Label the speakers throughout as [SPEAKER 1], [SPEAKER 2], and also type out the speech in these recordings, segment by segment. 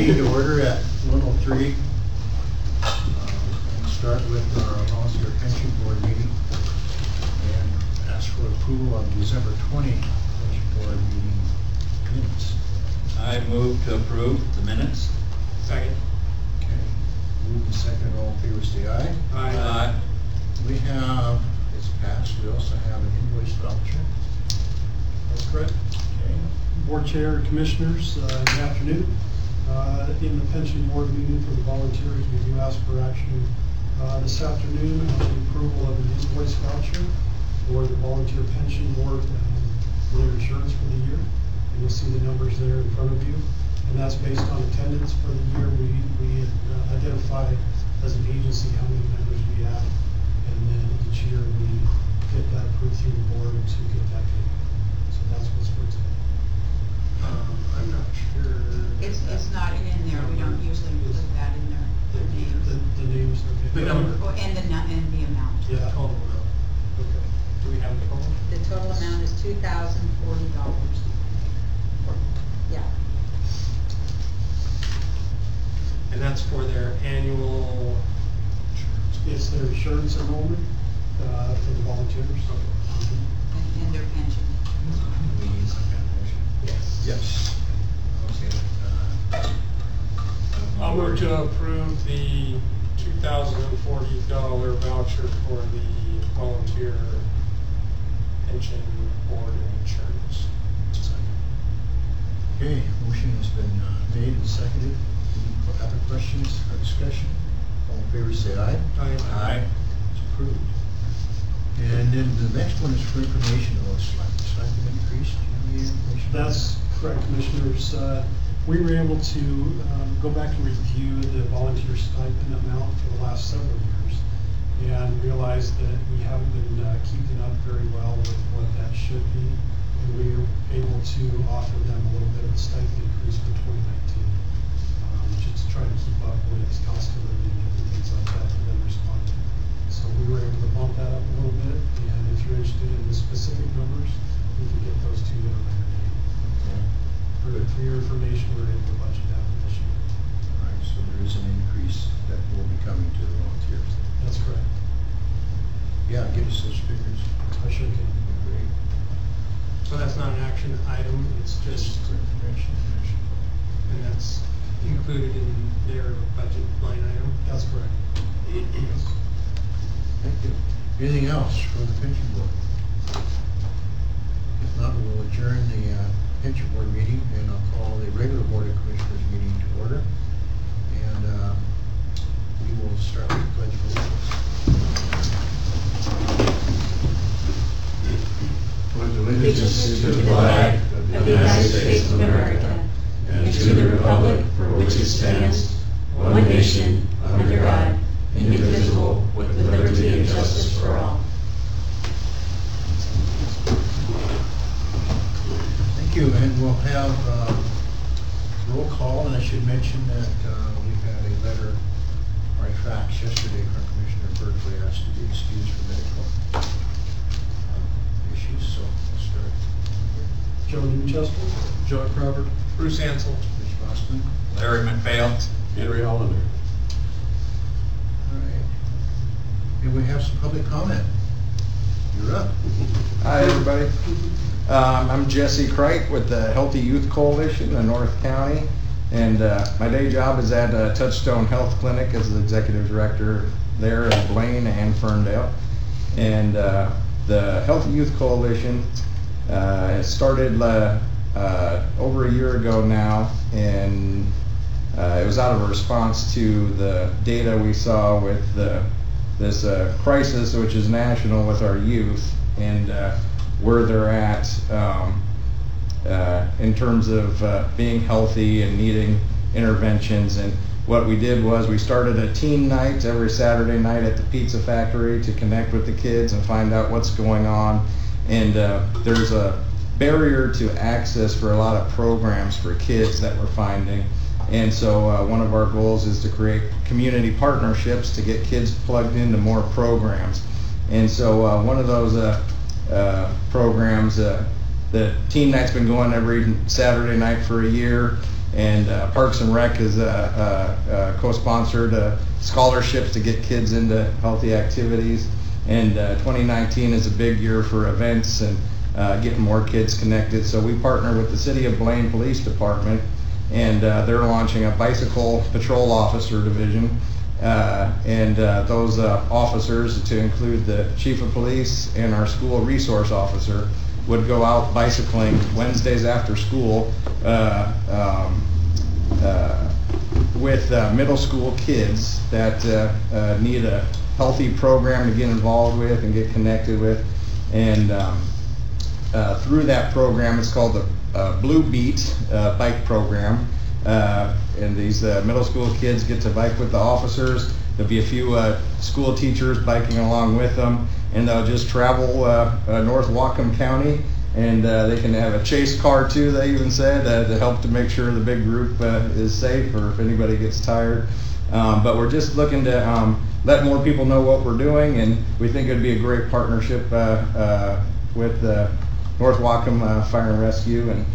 [SPEAKER 1] meeting to order at 1:03. We'll start with our volunteer pension board meeting and ask for approval of December 20 pension board meeting minutes.
[SPEAKER 2] I move to approve the minutes.
[SPEAKER 3] Second.
[SPEAKER 1] Okay, moved and seconded, all in favor say aye.
[SPEAKER 2] Aye.
[SPEAKER 1] We have, it's passed, we also have an invoice voucher.
[SPEAKER 3] That's correct.
[SPEAKER 1] Okay.
[SPEAKER 3] Board Chair, Commissioners, good afternoon. In the pension board meeting for the volunteers, we do ask for action this afternoon on the approval of an invoice voucher for the volunteer pension board for their insurance for the year. And you'll see the numbers there in front of you. And that's based on attendance for the year. We identify as an agency how many members we have. And then each year we get that approved through the board to get that paid. So that's what's for today. I'm not sure.
[SPEAKER 4] It's not in there. We don't usually put that in there. The names.
[SPEAKER 3] The names. Okay.
[SPEAKER 4] The number. Oh, and the amount.
[SPEAKER 3] Yeah. Total amount. Okay. Do we have the total?
[SPEAKER 4] The total amount is $2,040. Yeah.
[SPEAKER 5] And that's for their annual.
[SPEAKER 3] It's their insurance enrollment for the volunteers.
[SPEAKER 4] And their pension.
[SPEAKER 1] We need some kind of motion.
[SPEAKER 3] Yes.
[SPEAKER 1] Yes. Okay.
[SPEAKER 5] I'll move to approve the $2,040 voucher for the volunteer pension board insurance.
[SPEAKER 1] Okay, motion has been made and seconded. Any other questions or discussion? All in favor say aye.
[SPEAKER 5] Aye.
[SPEAKER 1] It's approved. And then the next one is for information, slightly increased. Do you have any information?
[SPEAKER 3] That's correct, Commissioners. We were able to go back and review the volunteer stipend amount for the last several years and realized that we haven't been keeping up very well with what that should be. And we were able to offer them a little bit of a stipend increase for 2019, just to try to keep up with cost of living and different things like that for them to respond to. So we were able to bump that up a little bit, and if you're interested in the specific numbers, we can get those to you at a later date. For your information, we're able to budget that for this year.
[SPEAKER 1] All right, so there is an increase that will be coming to the volunteers.
[SPEAKER 3] That's correct.
[SPEAKER 1] Yeah, give us those figures.
[SPEAKER 3] I sure can.
[SPEAKER 1] Great.
[SPEAKER 5] So that's not an action item, it's just,
[SPEAKER 1] For information.
[SPEAKER 5] and that's included in their budget line item.
[SPEAKER 3] That's correct.
[SPEAKER 1] Thank you. Anything else for the pension board? If not, we'll adjourn the pension board meeting, and I'll call the regular board of commissioners meeting to order. And we will start with the pledge of allegiance.
[SPEAKER 6] Allegiance to the flag of the United States of America and to the republic for which it stands, one nation, under God, indivisible, with liberty and justice for all.
[SPEAKER 1] Thank you, and we'll have roll call, and I should mention that we had a letter or a fax yesterday from Commissioner Berkeley asked to be excused for medical issues, so we'll start here.
[SPEAKER 3] Joe Newchester.
[SPEAKER 5] Joe Crawford. Bruce Ansel.
[SPEAKER 1] Rich Bosman.
[SPEAKER 2] Larry McPhail.
[SPEAKER 6] Henry Hollander.
[SPEAKER 1] All right. And we have some public comment. You're up.
[SPEAKER 7] Hi, everybody. I'm Jesse Kreit with the Healthy Youth Coalition in North County, and my day job is at Touchstone Health Clinic as the executive director there in Blaine and Ferndale. And the Healthy Youth Coalition started over a year ago now, and it was out of a response to the data we saw with this crisis, which is national, with our youth, and where they're at in terms of being healthy and needing interventions. And what we did was we started a teen night every Saturday night at the Pizza Factory to connect with the kids and find out what's going on. And there's a barrier to access for a lot of programs for kids that we're finding. And so one of our goals is to create community partnerships to get kids plugged into more programs. And so one of those programs, the Teen Night's been going every Saturday night for a year, And Parks and Rec is co-sponsored scholarships to get kids into healthy activities. And 2019 is a big year for events and getting more kids connected. So we partner with the City of Blaine Police Department, and they're launching a bicycle patrol officer division. Those officers, to include the chief of police and our school resource officer, would go out bicycling Wednesdays after school with middle school kids that need a healthy program to get involved with and get connected with. And through that program, it's called the Blue Beat bike program. And these middle school kids get to bike with the officers. There'll be a few school teachers biking along with them, and they'll just travel North Whatcom County, and they can have a chase car too, they even said, to help to make sure the big group is safe, or if anybody gets tired. But we're just looking to let more people know what we're doing, and we think it'd be a great partnership with North Whatcom Fire and Rescue. And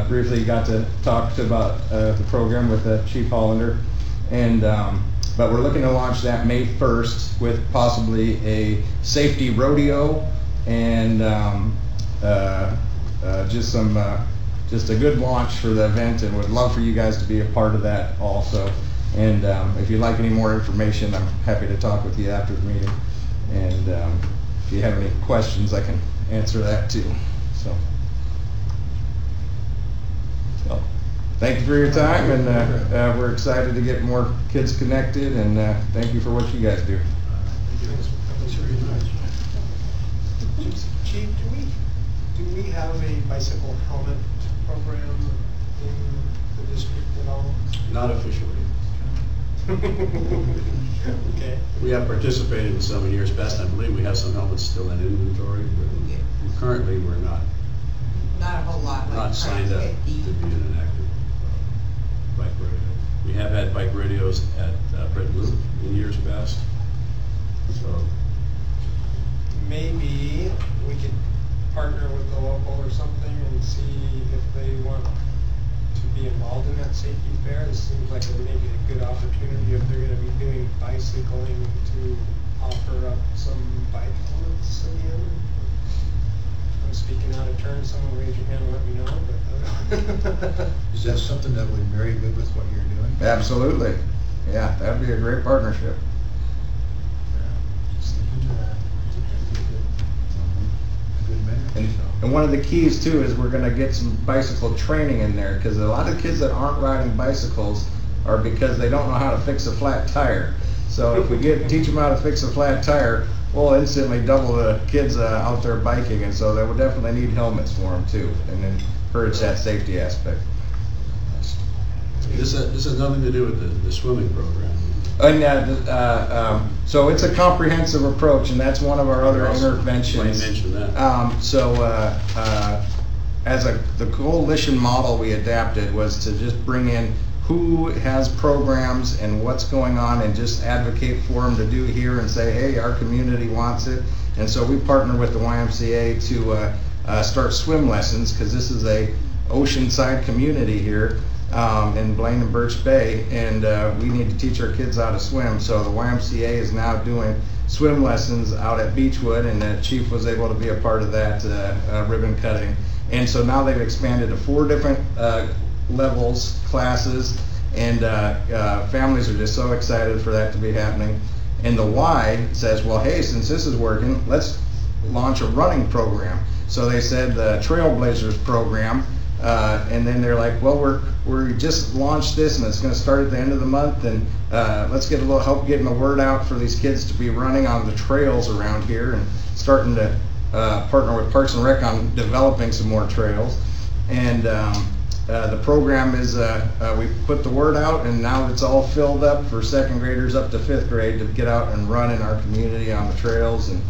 [SPEAKER 7] briefly got to talk about the program with Chief Hollander. And but we're looking to launch that May 1st with possibly a safety rodeo and just a good launch for the event, and would love for you guys to be a part of that also. And if you'd like any more information, I'm happy to talk with you after the meeting. And if you have any questions, I can answer that too. So thank you for your time, and we're excited to get more kids connected, and thank you for what you guys do.
[SPEAKER 5] Chief, do we have a bicycle helmet program in the district at all?
[SPEAKER 8] Not officially.
[SPEAKER 5] Okay.
[SPEAKER 8] We have participated in some in years past. I believe we have some helmets still in inventory, but currently we're not
[SPEAKER 4] Not a whole lot. like
[SPEAKER 8] signed up to
[SPEAKER 4] 50.
[SPEAKER 8] be in an active bike rodeo. We have had bike rodeos at Brent Loop in years past. So
[SPEAKER 5] Maybe we could partner with the local or something and see if they want to be involved in that safety fair. This seems like maybe a good opportunity if they're gonna be doing bicycling to offer up some bike helmets again. I'm speaking out of turn, someone raise your hand and let me know, but.
[SPEAKER 1] Is that something that would marry good with what you're doing?
[SPEAKER 7] Absolutely. Yeah, that'd be a great partnership.
[SPEAKER 1] Just thinking that. A good marriage,
[SPEAKER 7] And,
[SPEAKER 1] so.
[SPEAKER 7] and one of the keys too is we're gonna get some bicycle training in there, because a lot of kids that aren't riding bicycles are because they don't know how to fix a flat tire. So if we teach them how to fix a flat tire, we'll instantly double the kids out there biking, and so they will definitely need helmets for them too, and encourage that safety aspect.
[SPEAKER 8] this has nothing to do with the swimming program.
[SPEAKER 7] And so it's a comprehensive approach, and that's one of our other interventions.
[SPEAKER 8] I mentioned that.
[SPEAKER 7] The coalition model we adapted was to just bring in who has programs and what's going on, and just advocate for them to do here and say, hey, our community wants it. And so we partner with the YMCA to start swim lessons, because this is a oceanside community here in Blaine and Birch Bay, and we need to teach our kids how to swim. So the YMCA is now doing swim lessons out at Beechwood, and the chief was able to be a part of that ribbon cutting. And so now they've expanded to 4 different levels, classes, and families are just so excited for that to be happening. And the Y says, well, hey, since this is working, let's launch a running program. So they said the Trailblazers program, and then they're like, well, we just launched this, and it's going to start at the end of the month, and let's get a little help getting the word out for these kids to be running on the trails around here, and starting to partner with Parks and Rec on developing some more trails. And the program is, we put the word out, and now it's all filled up for 2nd graders up to 5th grade to get out and run in our community on the trails. And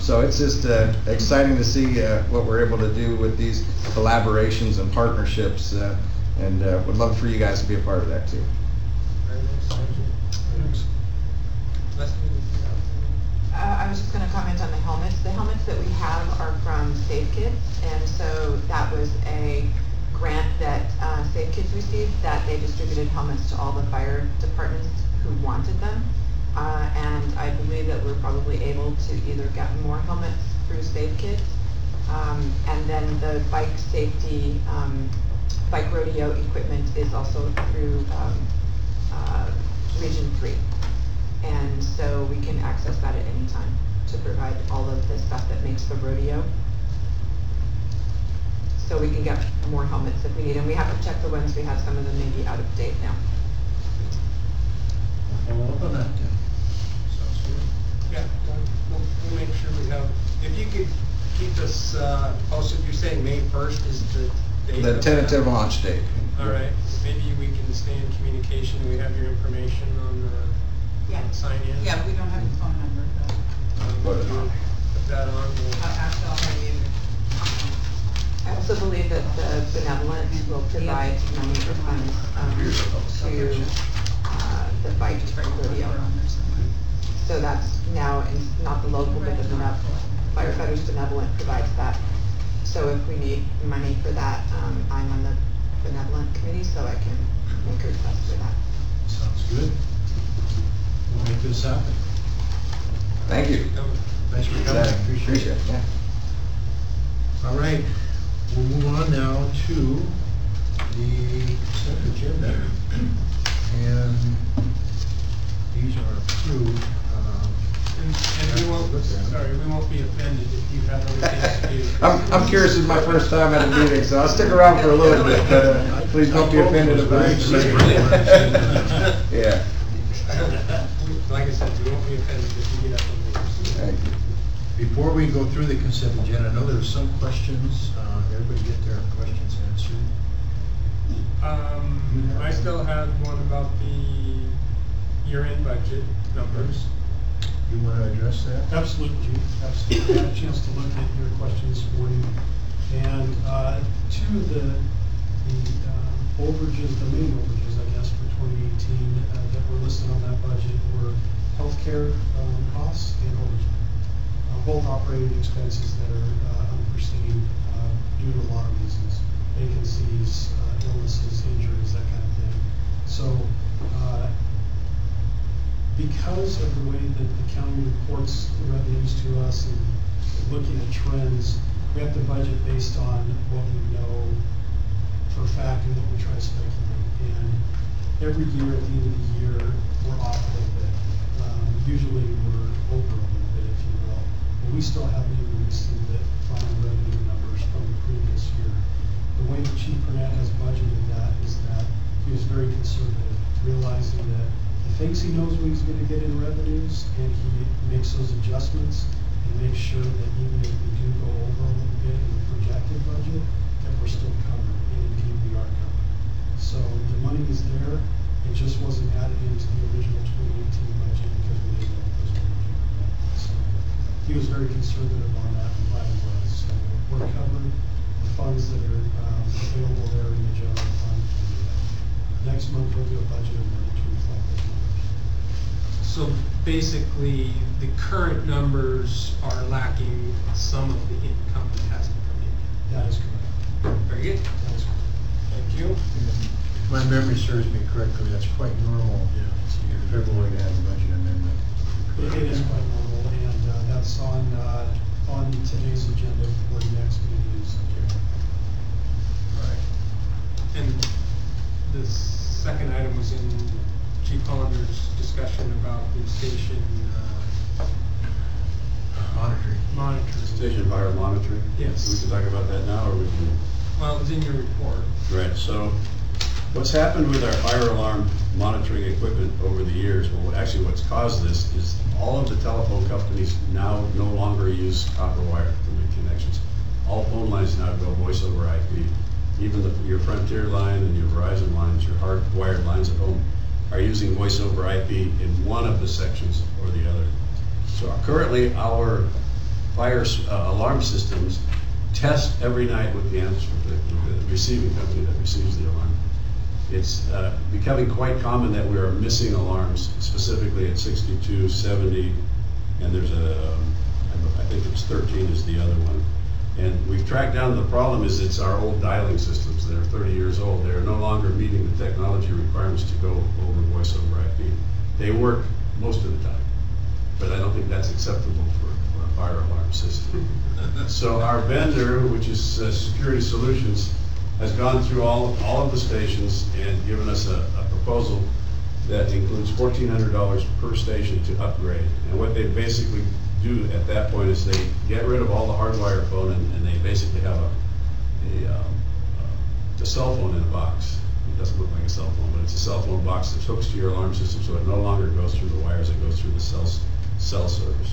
[SPEAKER 7] so it's just exciting to see what we're able to do with these collaborations and partnerships, and would love for you guys to be a part of that too.
[SPEAKER 5] Very nice, thank you. Leslie,
[SPEAKER 9] I was just going to comment on the helmets. The helmets that we have are from Safe Kids, and so that was a grant that Safe Kids received, that they distributed helmets to all the fire departments who wanted them. And I believe that we're probably able to either get more helmets through Save Kids, and then the bike safety, bike rodeo equipment is also through Region 3. And so we can access that at any time to provide all of the stuff that makes the rodeo. So we can get more helmets if we need, and we have to check the ones we have. Some of them may be out of date now.
[SPEAKER 1] Follow up on that then. Sounds good.
[SPEAKER 5] Yeah, we'll make sure we have, if you could keep us posted, you're saying May 1st is the date?
[SPEAKER 7] The
[SPEAKER 5] of
[SPEAKER 7] tentative
[SPEAKER 5] that?
[SPEAKER 7] launch date.
[SPEAKER 5] All right, maybe we can stay in communication, we have your information on the
[SPEAKER 4] Yeah.
[SPEAKER 5] sign in.
[SPEAKER 4] Yeah, we don't have his phone number, though.
[SPEAKER 7] Put it on.
[SPEAKER 5] Put that on,
[SPEAKER 4] Actually, I'll have you.
[SPEAKER 9] I also believe that the benevolent will provide money or funds to the bike rodeo. So that's now, not the local, but the firefighters benevolent provides that. So if we need money for that, I'm on the benevolent committee, so I can make a request for that.
[SPEAKER 1] Sounds good. We'll make this happen.
[SPEAKER 7] Thank you.
[SPEAKER 1] Thanks for coming, appreciate it.
[SPEAKER 7] Yeah.
[SPEAKER 1] All right, we'll move on now to the consent agenda. And these are approved.
[SPEAKER 5] and we won't, sorry, we won't be offended if you have other things to do.
[SPEAKER 7] I'm curious, it's my first time at a meeting, so I'll stick around for a little bit, but please don't be offended if I Yeah.
[SPEAKER 5] Like I said, we won't be offended if you get up and leave.
[SPEAKER 7] Thank you.
[SPEAKER 1] Before we go through the consent agenda, I know there's some questions. Everybody get their questions answered.
[SPEAKER 5] I still had one about the year-end budget numbers.
[SPEAKER 1] You want to address that?
[SPEAKER 3] Absolutely, absolutely. I had a chance to look at your questions this morning, and two of the overages, the main overages, I guess, for 2018 that were listed on that budget were healthcare costs and overtime. Both operating expenses that are unforeseen due to a lot of reasons, vacancies, illnesses, injuries, that kind of thing. So, because of the way that the county reports the revenues to us and looking at trends, we have to budget based on what we know for a fact and what we try to speculate. And every year, at the end of the year, we're off a little bit. Usually we're over a little bit, if you will. But we still haven't even received the final revenue numbers from the previous year. The way that Chief Burnett has budgeted that is that he was very conservative, realizing that he thinks he knows what he's going to get in revenues, and he makes those adjustments and makes sure that even if we do go over a little bit in the projected budget, that we're still covered, and indeed we are covered. So the money is there, it just wasn't added into the original 2018 budget because we didn't know it was going to be. So he was very conservative on that, and glad he was. So we're covered. The funds that are available there in the general fund. Next month we'll do a budget amendment to reflect those numbers.
[SPEAKER 5] So basically, the current numbers are lacking some of the income that hasn't come in yet.
[SPEAKER 3] That is correct.
[SPEAKER 5] Very good.
[SPEAKER 3] That is correct.
[SPEAKER 5] Thank you.
[SPEAKER 1] If my memory serves me correctly, that's quite normal in February to have a budget amendment.
[SPEAKER 3] It is quite normal, and that's on today's agenda for the next meeting in September.
[SPEAKER 1] All right.
[SPEAKER 5] And the second item was in Chief Hollander's discussion about the station monitoring.
[SPEAKER 8] Station fire monitoring?
[SPEAKER 5] Yes.
[SPEAKER 8] We can talk about that now, or we can?
[SPEAKER 5] Well, it was in your report.
[SPEAKER 8] Right, so what's happened with our fire alarm monitoring equipment over the years, well, actually what's caused this is all of the telephone companies now no longer use copper wire to make connections. All phone lines now go voice over IP. Even your Frontier line and your Verizon lines, your hardwired lines at home, are using voice over IP in one of the sections or the other. So currently our fire alarm systems test every night with the receiving company that receives the alarm. It's becoming quite common that we are missing alarms, specifically at 62, 70, and there's I think it's 13 is the other one. And we've tracked down the problem is it's our old dialing systems that are 30 years old. They're no longer meeting the technology requirements to go over voice over IP. They work most of the time, but I don't think that's acceptable for a fire alarm system. So our vendor, which is Security Solutions, has gone through all of the stations and given us a proposal that includes $1,400 per station to upgrade. And what they basically do at that point is they get rid of all the hardwire phone and they basically have a cell phone in a box. It doesn't look like a cell phone, but it's a cell phone box that hooks to your alarm system, so it no longer goes through the wires, it goes through the cell service.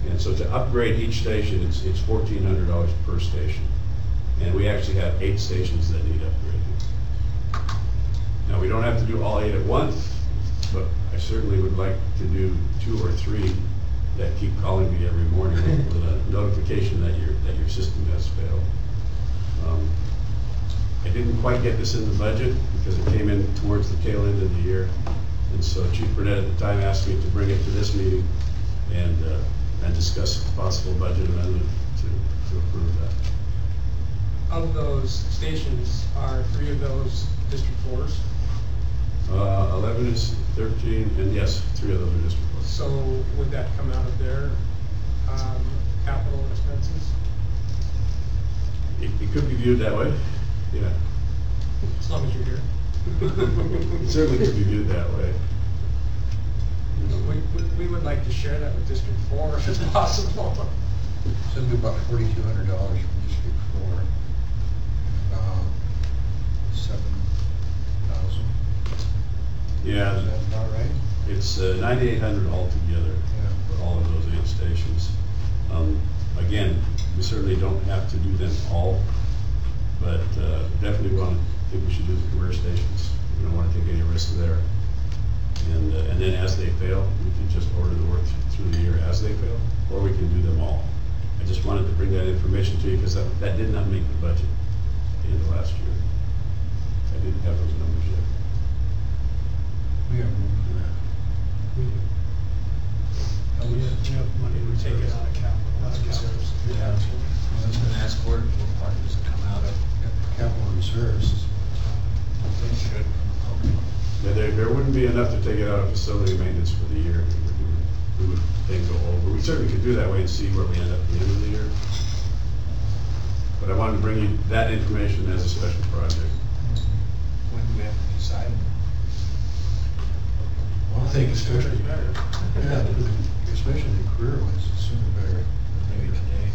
[SPEAKER 8] And so to upgrade each station, it's $1,400 per station. And we actually have 8 stations that need upgrading. Now, we don't have to do all 8 at once, but I certainly would like to do 2 or 3 that keep calling me every morning with a notification that your system has failed. I didn't quite get this in the budget because it came in towards the tail end of the year. And so Chief Burnett at the time asked me to bring it to this meeting and discuss a possible budget amendment to approve that.
[SPEAKER 5] Of those stations, are 3 of those District 4s?
[SPEAKER 8] 11 is 13, and yes, 3 of those are District 4.
[SPEAKER 5] So would that come out of their capital expenses?
[SPEAKER 8] It could be viewed that way, yeah.
[SPEAKER 5] As long as you're here.
[SPEAKER 8] It certainly could be viewed that way.
[SPEAKER 5] We would like to share that with District 4 if possible.
[SPEAKER 1] So it'll be about $4,200 from District 4. About 7,000.
[SPEAKER 8] Yeah,
[SPEAKER 1] Is that about right?
[SPEAKER 8] it's 9,800 altogether for all of those 8 stations. Again, we certainly don't have to do them all, but definitely think we should do the career stations. We don't want to take any risk there. And then as they fail, we can just order the work through the year as they fail, or we can do them all. I just wanted to bring that information to you because that did not make the budget at the end of last year. I didn't have those numbers yet.
[SPEAKER 1] We have room for that.
[SPEAKER 3] We do. We have money to take it out of capital.
[SPEAKER 1] Yeah.
[SPEAKER 2] I was gonna ask where part does it come out of?
[SPEAKER 1] Capital reserves.
[SPEAKER 2] It should.
[SPEAKER 8] Yeah, there wouldn't be enough to take it out of facility maintenance for the year. We would then go over. We certainly could do that way and see where we end up at the end of the year. But I wanted to bring you that information as a special project.
[SPEAKER 2] When do we have to decide?
[SPEAKER 1] Well, I think especially, yeah, especially the career ones, the sooner the better.
[SPEAKER 2] Maybe today.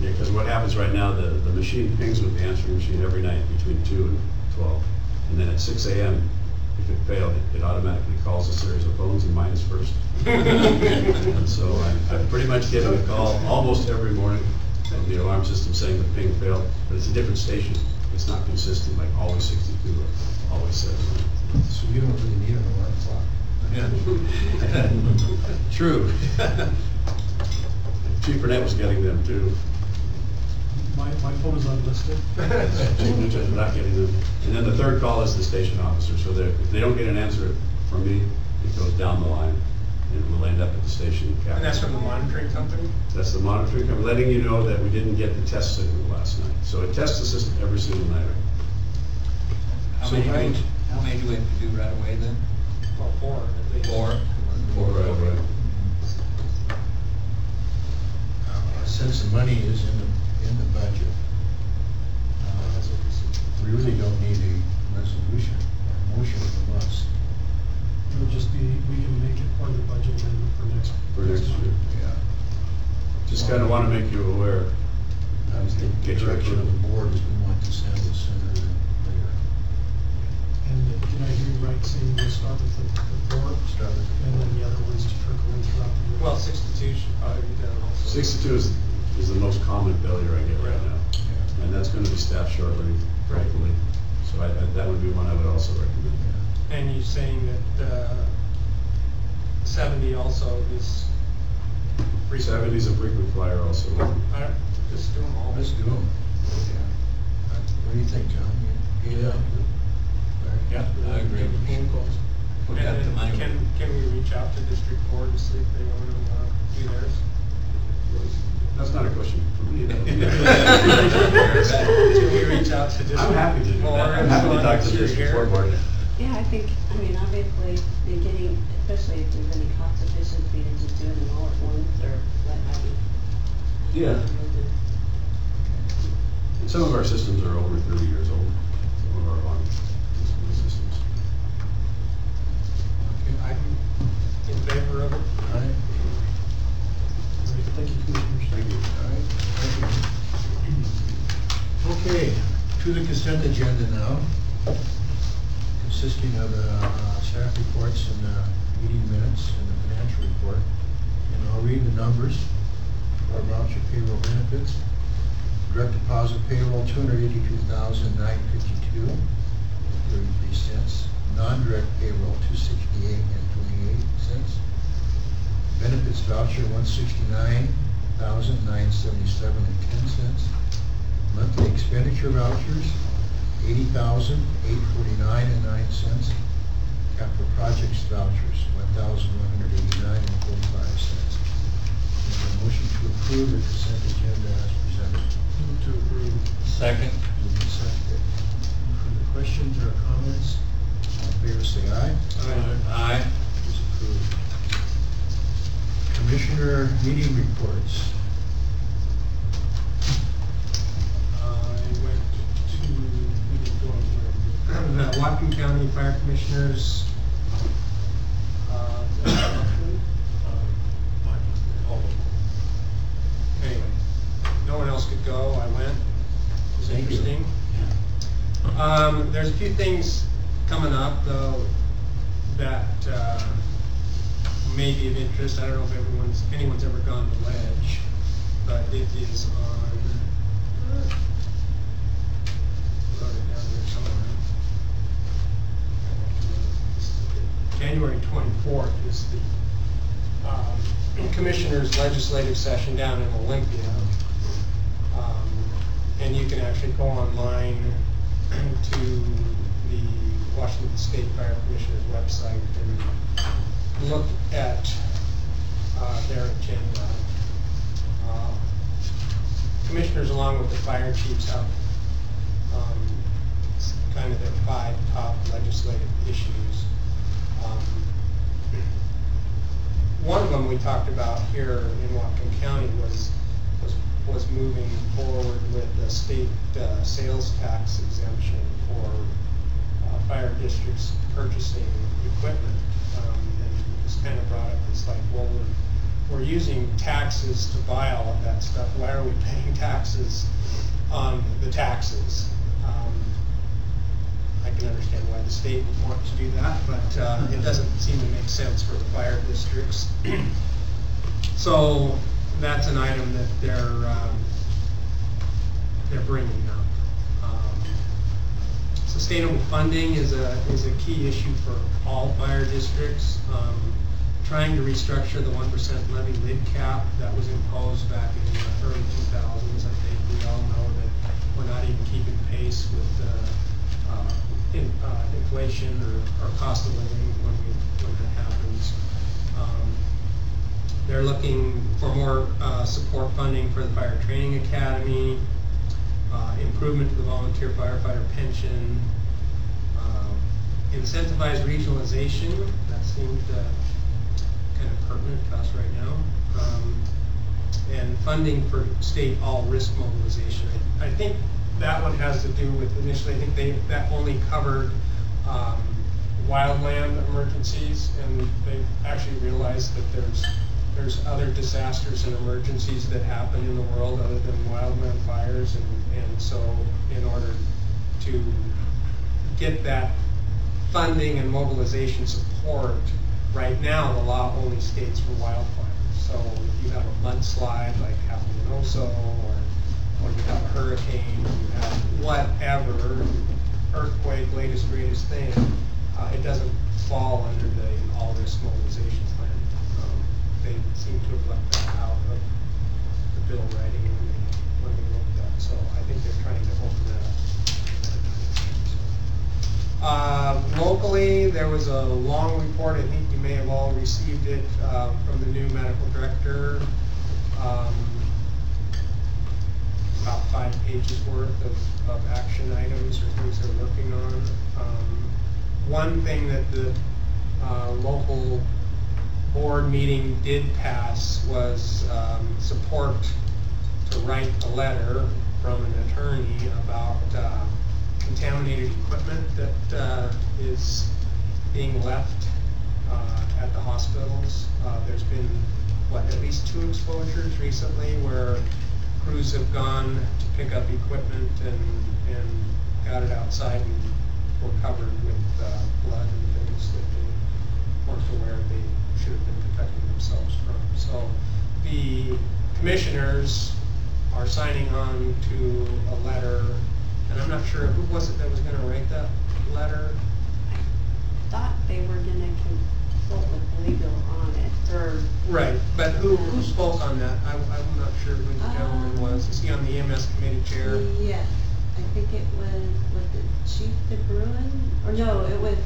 [SPEAKER 8] Yeah, because what happens right now, the machine pings with the answering machine every night between 2 and 12. And then at 6 a.m., if it failed, it automatically calls a series of phones and mine is first. And so I'm pretty much getting a call almost every morning from the alarm system saying the ping failed, but it's a different station. It's not consistent, like always 62 or always 7.
[SPEAKER 1] So you don't really need an alarm clock.
[SPEAKER 2] Yeah. True.
[SPEAKER 8] Chief Burnett was getting them too.
[SPEAKER 3] My phone is unlisted.
[SPEAKER 8] Chief Nugent is not getting them. And then the third call is the station officer. So if they don't get an answer from me, it goes down the line and we'll end up at the station.
[SPEAKER 5] And that's from the monitoring company?
[SPEAKER 8] That's the monitoring company, letting you know that we didn't get the test signal last night. So it tests the system every single night.
[SPEAKER 2] How
[SPEAKER 1] So
[SPEAKER 2] many
[SPEAKER 1] right-
[SPEAKER 2] do we have to do right away then?
[SPEAKER 5] Well, 4. I think.
[SPEAKER 2] 4?
[SPEAKER 8] Right away.
[SPEAKER 1] Since the money is in the budget, we really don't need a resolution or motion from us.
[SPEAKER 3] It'll just be, we can make it part of the budget amendment for next.
[SPEAKER 8] For next year.
[SPEAKER 1] Yeah.
[SPEAKER 8] Just kind of want to make you aware.
[SPEAKER 1] I was thinking the
[SPEAKER 8] Get your
[SPEAKER 1] direction of
[SPEAKER 8] approval.
[SPEAKER 1] the board is we want to send it sooner than later.
[SPEAKER 3] And did I hear you right saying we'll start with the 4?
[SPEAKER 1] Start with the
[SPEAKER 3] And then the other ones to trickle in throughout the year?
[SPEAKER 5] Well, 62 should probably be done also.
[SPEAKER 8] 62 is the most common failure I get right now.
[SPEAKER 1] Yeah.
[SPEAKER 8] And that's going to be staffed shortly, hopefully. So that would be one I would also recommend.
[SPEAKER 5] And you're saying that 70 also is frequent?
[SPEAKER 8] 70 is a frequent flyer also.
[SPEAKER 5] Just do them all.
[SPEAKER 1] Let's do them. Yeah. What do you think, John? Yeah.
[SPEAKER 2] Yeah, I agree.
[SPEAKER 1] Phone calls?
[SPEAKER 2] Put
[SPEAKER 5] And
[SPEAKER 2] that to
[SPEAKER 5] then
[SPEAKER 2] money.
[SPEAKER 5] can we reach out to District 4 to see if they want to do theirs?
[SPEAKER 8] That's not a question for me.
[SPEAKER 5] Can we reach out to just?
[SPEAKER 8] I'm happy to do that. I'm happy to talk to the district board board.
[SPEAKER 6] Yeah, I think, I mean, obviously, in getting, especially if there's any cost efficiency in just doing them all at once or what have you.
[SPEAKER 8] Yeah. And some of our systems are over 30 years old, some of our long systems.
[SPEAKER 5] I'm in favor of it.
[SPEAKER 1] All right.
[SPEAKER 3] Thank you, Commissioners.
[SPEAKER 8] Thank you.
[SPEAKER 1] All right, thank you. Okay, to the consent agenda now, consisting of the staff reports and the meeting minutes and the financial report. And I'll read the numbers for voucher payroll benefits. Direct deposit payroll, $282,952.33. Non-direct payroll, $268.28. Benefits voucher, $169,977.10. Monthly expenditure vouchers, $80,849.09. Capital projects vouchers, $1,189.45. Motion to approve the consent agenda as presented.
[SPEAKER 3] Move to approve.
[SPEAKER 2] Second.
[SPEAKER 1] Moved and seconded. Any further questions or comments? All in favor, say aye.
[SPEAKER 2] Aye.
[SPEAKER 1] Is approved. Commissioner meeting reports.
[SPEAKER 5] I went to, we didn't go anywhere. The Whatcom County Fire Commissioners. Anyway, no one else could go, I went. It was
[SPEAKER 1] Thank you.
[SPEAKER 5] interesting. There's a few things coming up though that may be of interest. I don't know if anyone's ever gone to Ledge, but it is on. Wrote it down here somewhere. January 24th is the Commissioners' legislative session down in Olympia. And you can actually go online to the Washington State Fire Commissioner's website and look at their agenda. Commissioners, along with the fire chiefs, have kind of their 5 top legislative issues. One of them we talked about here in Whatcom County was moving forward with the state sales tax exemption for fire districts purchasing equipment. And it was kind of brought up, it's like, well, we're using taxes to buy all of that stuff. Why are we paying taxes on the taxes? I can understand why the state would want to do that, but it doesn't seem to make sense for the fire districts. So that's an item that they're bringing up. Sustainable funding is a key issue for all fire districts. Trying to restructure the 1% levy lid cap that was imposed back in the early 2000s. I think we all know that we're not even keeping pace with inflation or cost of living when that happens. They're looking for more support funding for the Fire Training Academy, improvement to the volunteer firefighter pension, incentivized regionalization. That seemed kind of pertinent to us right now, and funding for state all-risk mobilization. I think that one has to do with, initially, I think that only covered wildland emergencies, and they actually realized that there's other disasters and emergencies that happen in the world other than wildland fires, and so in order to get that funding and mobilization support, right now the law only states for wildfires. So if you have a mudslide like happened in Oso, or you have a hurricane, you have whatever, earthquake, latest, greatest thing, it doesn't fall under the all-risk mobilization plan. They seem to have left that out of the bill writing when they looked at it. So I think they're trying to open that up. Locally, there was a long report. I think you may have all received it from the new medical director. about 5 pages worth of action items or things they're working on. One thing that the local board meeting did pass was support to write a letter from an attorney about contaminated equipment that is being left at the hospitals. There's been, at least 2 exposures recently where crews have gone to pick up equipment and got it outside and were covered with blood and things that they weren't aware they should have been protecting themselves from. So the commissioners are signing on to a letter, and I'm not sure, who was it that was gonna write that letter?
[SPEAKER 6] Thought they were gonna consult with legal on it, or.
[SPEAKER 5] Right, but who spoke on that? I'm not sure who the gentleman was. Is he on the EMS committee chair?
[SPEAKER 6] Yes, I think it was it Chief DeBruin? Or no, it was,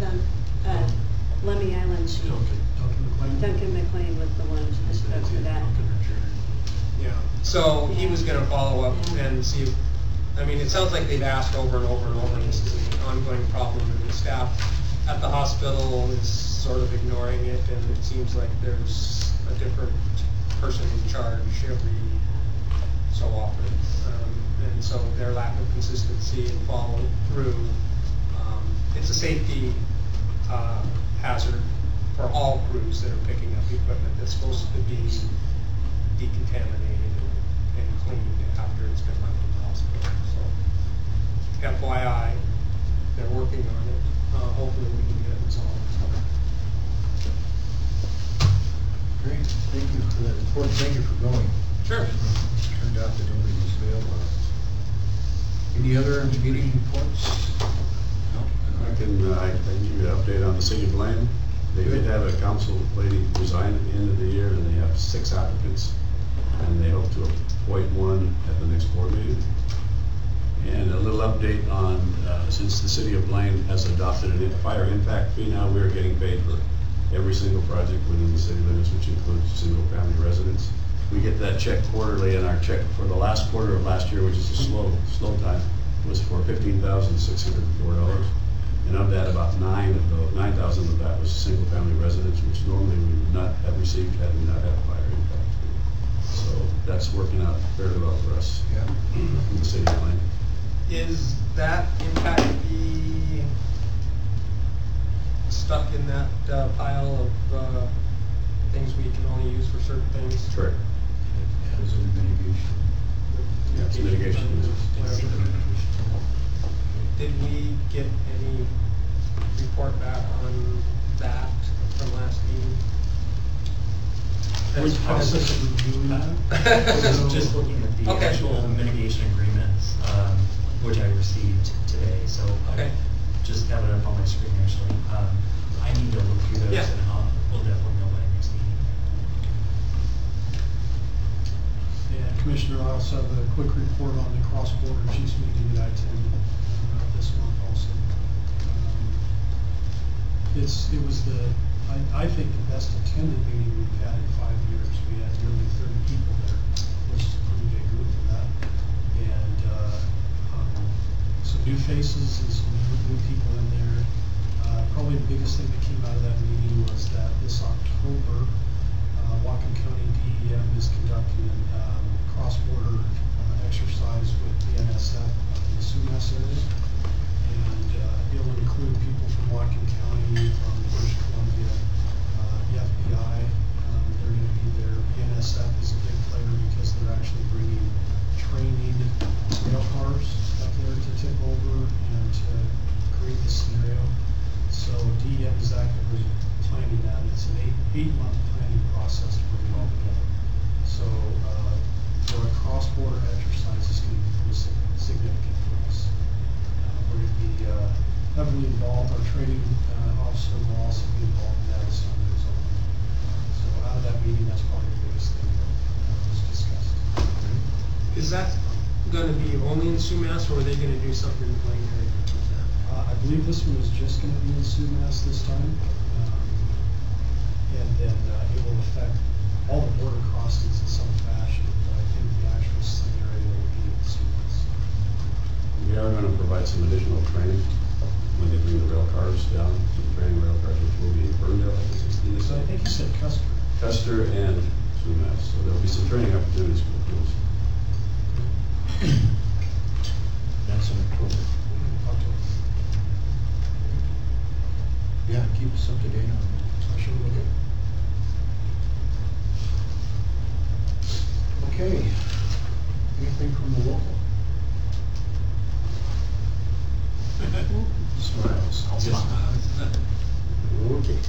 [SPEAKER 6] Lemmy Island Chief.
[SPEAKER 3] Duncan McLean?
[SPEAKER 6] Duncan McLean was the one who spoke to that.
[SPEAKER 5] Yeah, so he was gonna follow up and see if, I mean, it sounds like they've asked over and over and over, and this is an ongoing problem, and the staff at the hospital is sort of ignoring it, and it seems like there's a different person in charge every so often. And so their lack of consistency and follow through, it's a safety hazard for all crews that are picking up equipment that's supposed to be decontaminated and cleaned after it's been left in the hospital. So FYI, they're working on it. Hopefully we can get it resolved.
[SPEAKER 1] Great, thank you for that report, thank you for going.
[SPEAKER 5] Sure.
[SPEAKER 1] Turned out that nobody was available. Any other meeting reports?
[SPEAKER 8] I can give you an update on the city of Blaine. They did have a council lady resign at the end of the year, and they have 6 applicants, and they hope to appoint one at the next board meeting. And a little update on, since the city of Blaine has adopted a fire impact fee now, we are getting paid for every single project within the city limits, which includes single family residence. We get that check quarterly, and our check for the last quarter of last year, which is a slow time, was for $15,604. And of that, about 9,000 of that was single family residence, which normally we would not have received had we not had a fire impact fee. So that's working out fairly well for us in the city of Blaine.
[SPEAKER 5] Is that impact fee stuck in that pile of things we can only use for certain things?
[SPEAKER 8] Correct.
[SPEAKER 1] As a mitigation.
[SPEAKER 8] Yeah, it's mitigation.
[SPEAKER 5] Did we get any report back on that from last meeting?
[SPEAKER 3] Which process of reviewing that?
[SPEAKER 10] I was just looking at the
[SPEAKER 5] Okay.
[SPEAKER 10] actual mitigation agreements, which I received today, so
[SPEAKER 5] Okay.
[SPEAKER 10] I just have it up on my screen actually. I need to look through those
[SPEAKER 5] Yeah.
[SPEAKER 10] and we'll definitely know by next meeting.
[SPEAKER 3] And Commissioner, I also have a quick report on the cross-border chiefs meeting that I attended this month also. It was I think the best attended meeting we've had in 5 years. We had nearly 30 people there, which is a pretty big group for that. And some new faces and some new people in there. Probably the biggest thing that came out of that meeting was that this October, Whatcom County DEM is conducting a cross-border exercise with the NSF up in the Sumas area. And it'll include people from Whatcom County, from British Columbia, the FBI. They're going to be there. The NSF is a big player because they're actually bringing training rail cars up there to tip over and to create this scenario. So DEM is actively planning that. It's an eight-month planning process to bring it all together. So for a cross-border exercise, it's going to be pretty significant for us. We're going to be heavily involved. Our training officer will also be involved in that as time goes on. So out of that meeting, that's probably the biggest thing that was discussed.
[SPEAKER 5] Is that going to be only in Sumas, or are they going to do something in the Blaine area with that?
[SPEAKER 3] I believe this one is just going to be in Sumas this time. And then it will affect all the border crossings in some fashion.
[SPEAKER 8] we are gonna provide some additional training when they bring the rail cars down, some training rail cars, which will be in Ferndale, I guess it's in the
[SPEAKER 3] So I think you said Custer.
[SPEAKER 8] Custer and Sumas, so there'll be some training opportunities for the crews.
[SPEAKER 1] That's in October. Yeah, keep us up to date on that. I should look at. Okay, anything from the local? Smiles.
[SPEAKER 2] I'll smile.
[SPEAKER 1] Okay.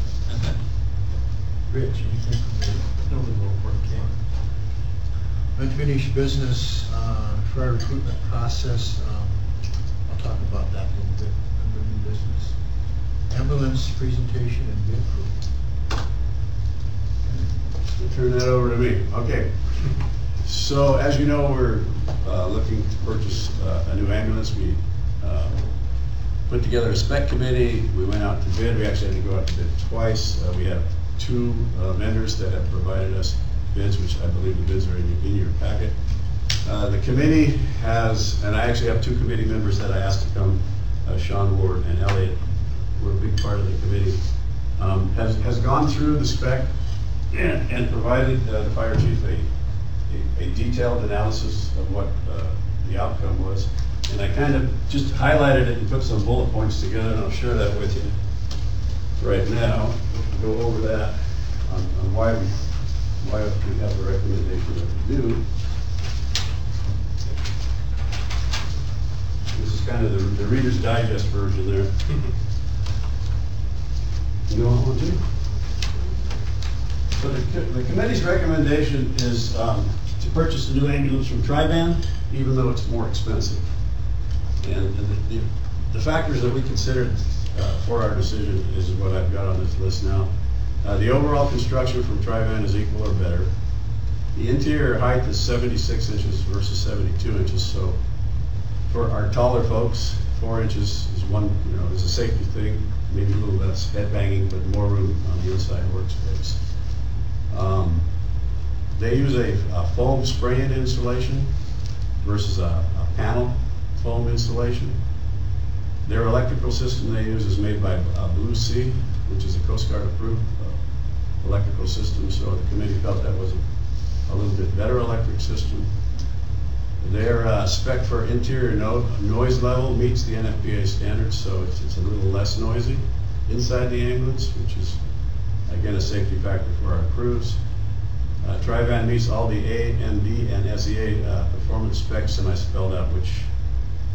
[SPEAKER 1] Rich, anything from the local? Okay. Unfinished business, for our recruitment process, I'll talk about that a little bit under new business. Ambulance presentation and bid approval.
[SPEAKER 8] Turn that over to me. Okay. So as you know, we're looking to purchase a new ambulance. We put together a spec committee. We went out to bid. We actually had to go out to bid twice. We have two vendors that have provided us bids, which I believe the bids are in your packet. The committee has, and I actually have two committee members that I asked to come, Sean Ward and Elliot, were a big part of the committee, has gone through the spec and provided the fire chief a detailed analysis of what the outcome was. And I kind of just highlighted it and put some bullet points together, and I'll share that with you right now. We'll go over that on why we have the recommendation that we do. This is kind of the Reader's Digest version there. You want one too? So the committee's recommendation is to purchase a new ambulance from Tri-Van, even though it's more expensive. And the factors that we considered for our decision is what I've got on this list now. The overall construction from Tri-Van is equal or better. The interior height is 76 inches versus 72 inches. So for our taller folks, 4 inches is a safety thing. Maybe a little less head banging, but more room on the inside workspace. They use a foam spray-in insulation versus a panel foam insulation. Their electrical system they use is made by Blue Sea, which is a Coast Guard approved electrical system, so the committee felt that was a little bit better electric system. Their spec for interior noise level meets the NFPA standards, so it's a little less noisy inside the ambulance, which is, again, a safety factor for our crews. Tri-Van meets all the A, NB, and SEA performance specs, and I spelled out which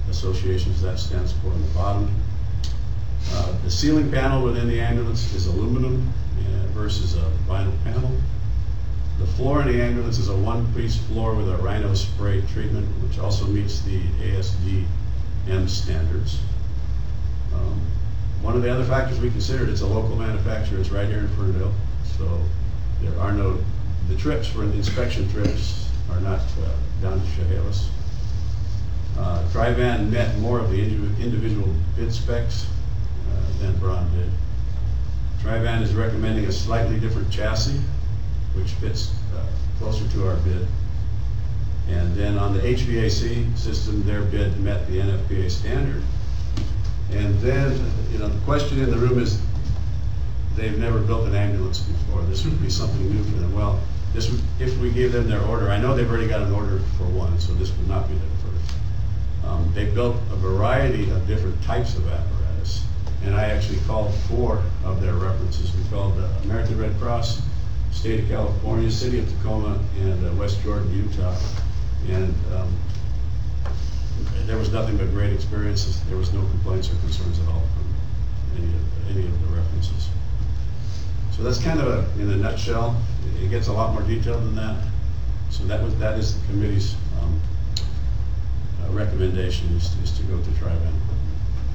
[SPEAKER 8] associations that stands for on the bottom. The ceiling panel within the ambulance is aluminum versus a vinyl panel. The floor in the ambulance is a one-piece floor with a rhino spray treatment, which also meets the ASDM standards. One of the other factors we considered, it's a local manufacturer. It's right here in Ferndale, so there are the trips for inspection trips are not down to Chehalis. Tri-Van met more of the individual bid specs than Braun did. Tri-Van is recommending a slightly different chassis, which fits closer to our bid. And then on the HVAC system, their bid met the NFPA standard. And then, the question in the room is, they've never built an ambulance before. This would be something new for them. Well, if we gave them their order, I know they've already got an order for one, so this would not be their first. They built a variety of different types of apparatus, and I actually called 4 of their references. We called the American Red Cross, State of California, City of Tacoma, and West Jordan, Utah. And there was nothing but great experiences. There was no complaints or concerns at all from any of the references. So that's kind of in a nutshell. It gets a lot more detailed than that. So that is the committee's recommendation is to go to Tri-Van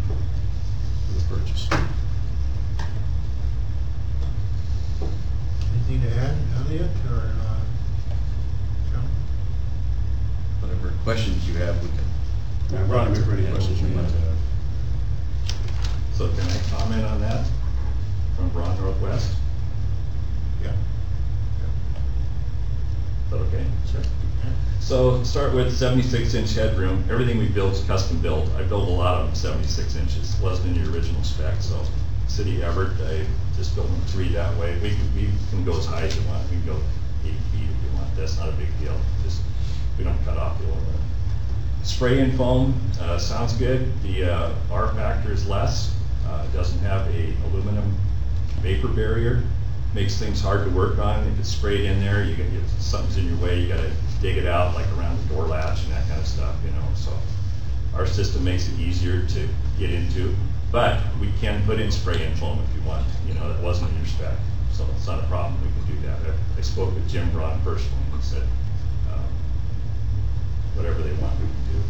[SPEAKER 8] for the purchase.
[SPEAKER 1] Anything to add, Elliot, or John?
[SPEAKER 11] Whatever questions you have, we can.
[SPEAKER 8] I brought him here for any questions you might have.
[SPEAKER 11] So can I comment on that from Braun Northwest?
[SPEAKER 1] Yeah.
[SPEAKER 11] Is that okay? Sure. So start with 76-inch headroom. Everything we build is custom built. I built a lot of them 76 inches. It wasn't in the original spec, so City Everett, I just built them 3 that way. We can go as high as you want. We can go 8 feet if you want. That's not a big deal. Just, we don't cut off the aluminum. Spray and foam sounds good. The R factor is less. It doesn't have a aluminum vapor barrier. Makes things hard to work on. If it's sprayed in there, if something's in your way, you gotta dig it out, like around the door latch and that kind of stuff, you know. So our system makes it easier to get into, but we can put in spray and foam if you want. You know, that wasn't in your spec, so it's not a problem. We can do that. I spoke with Jim Braun personally and said, whatever they want, we can do.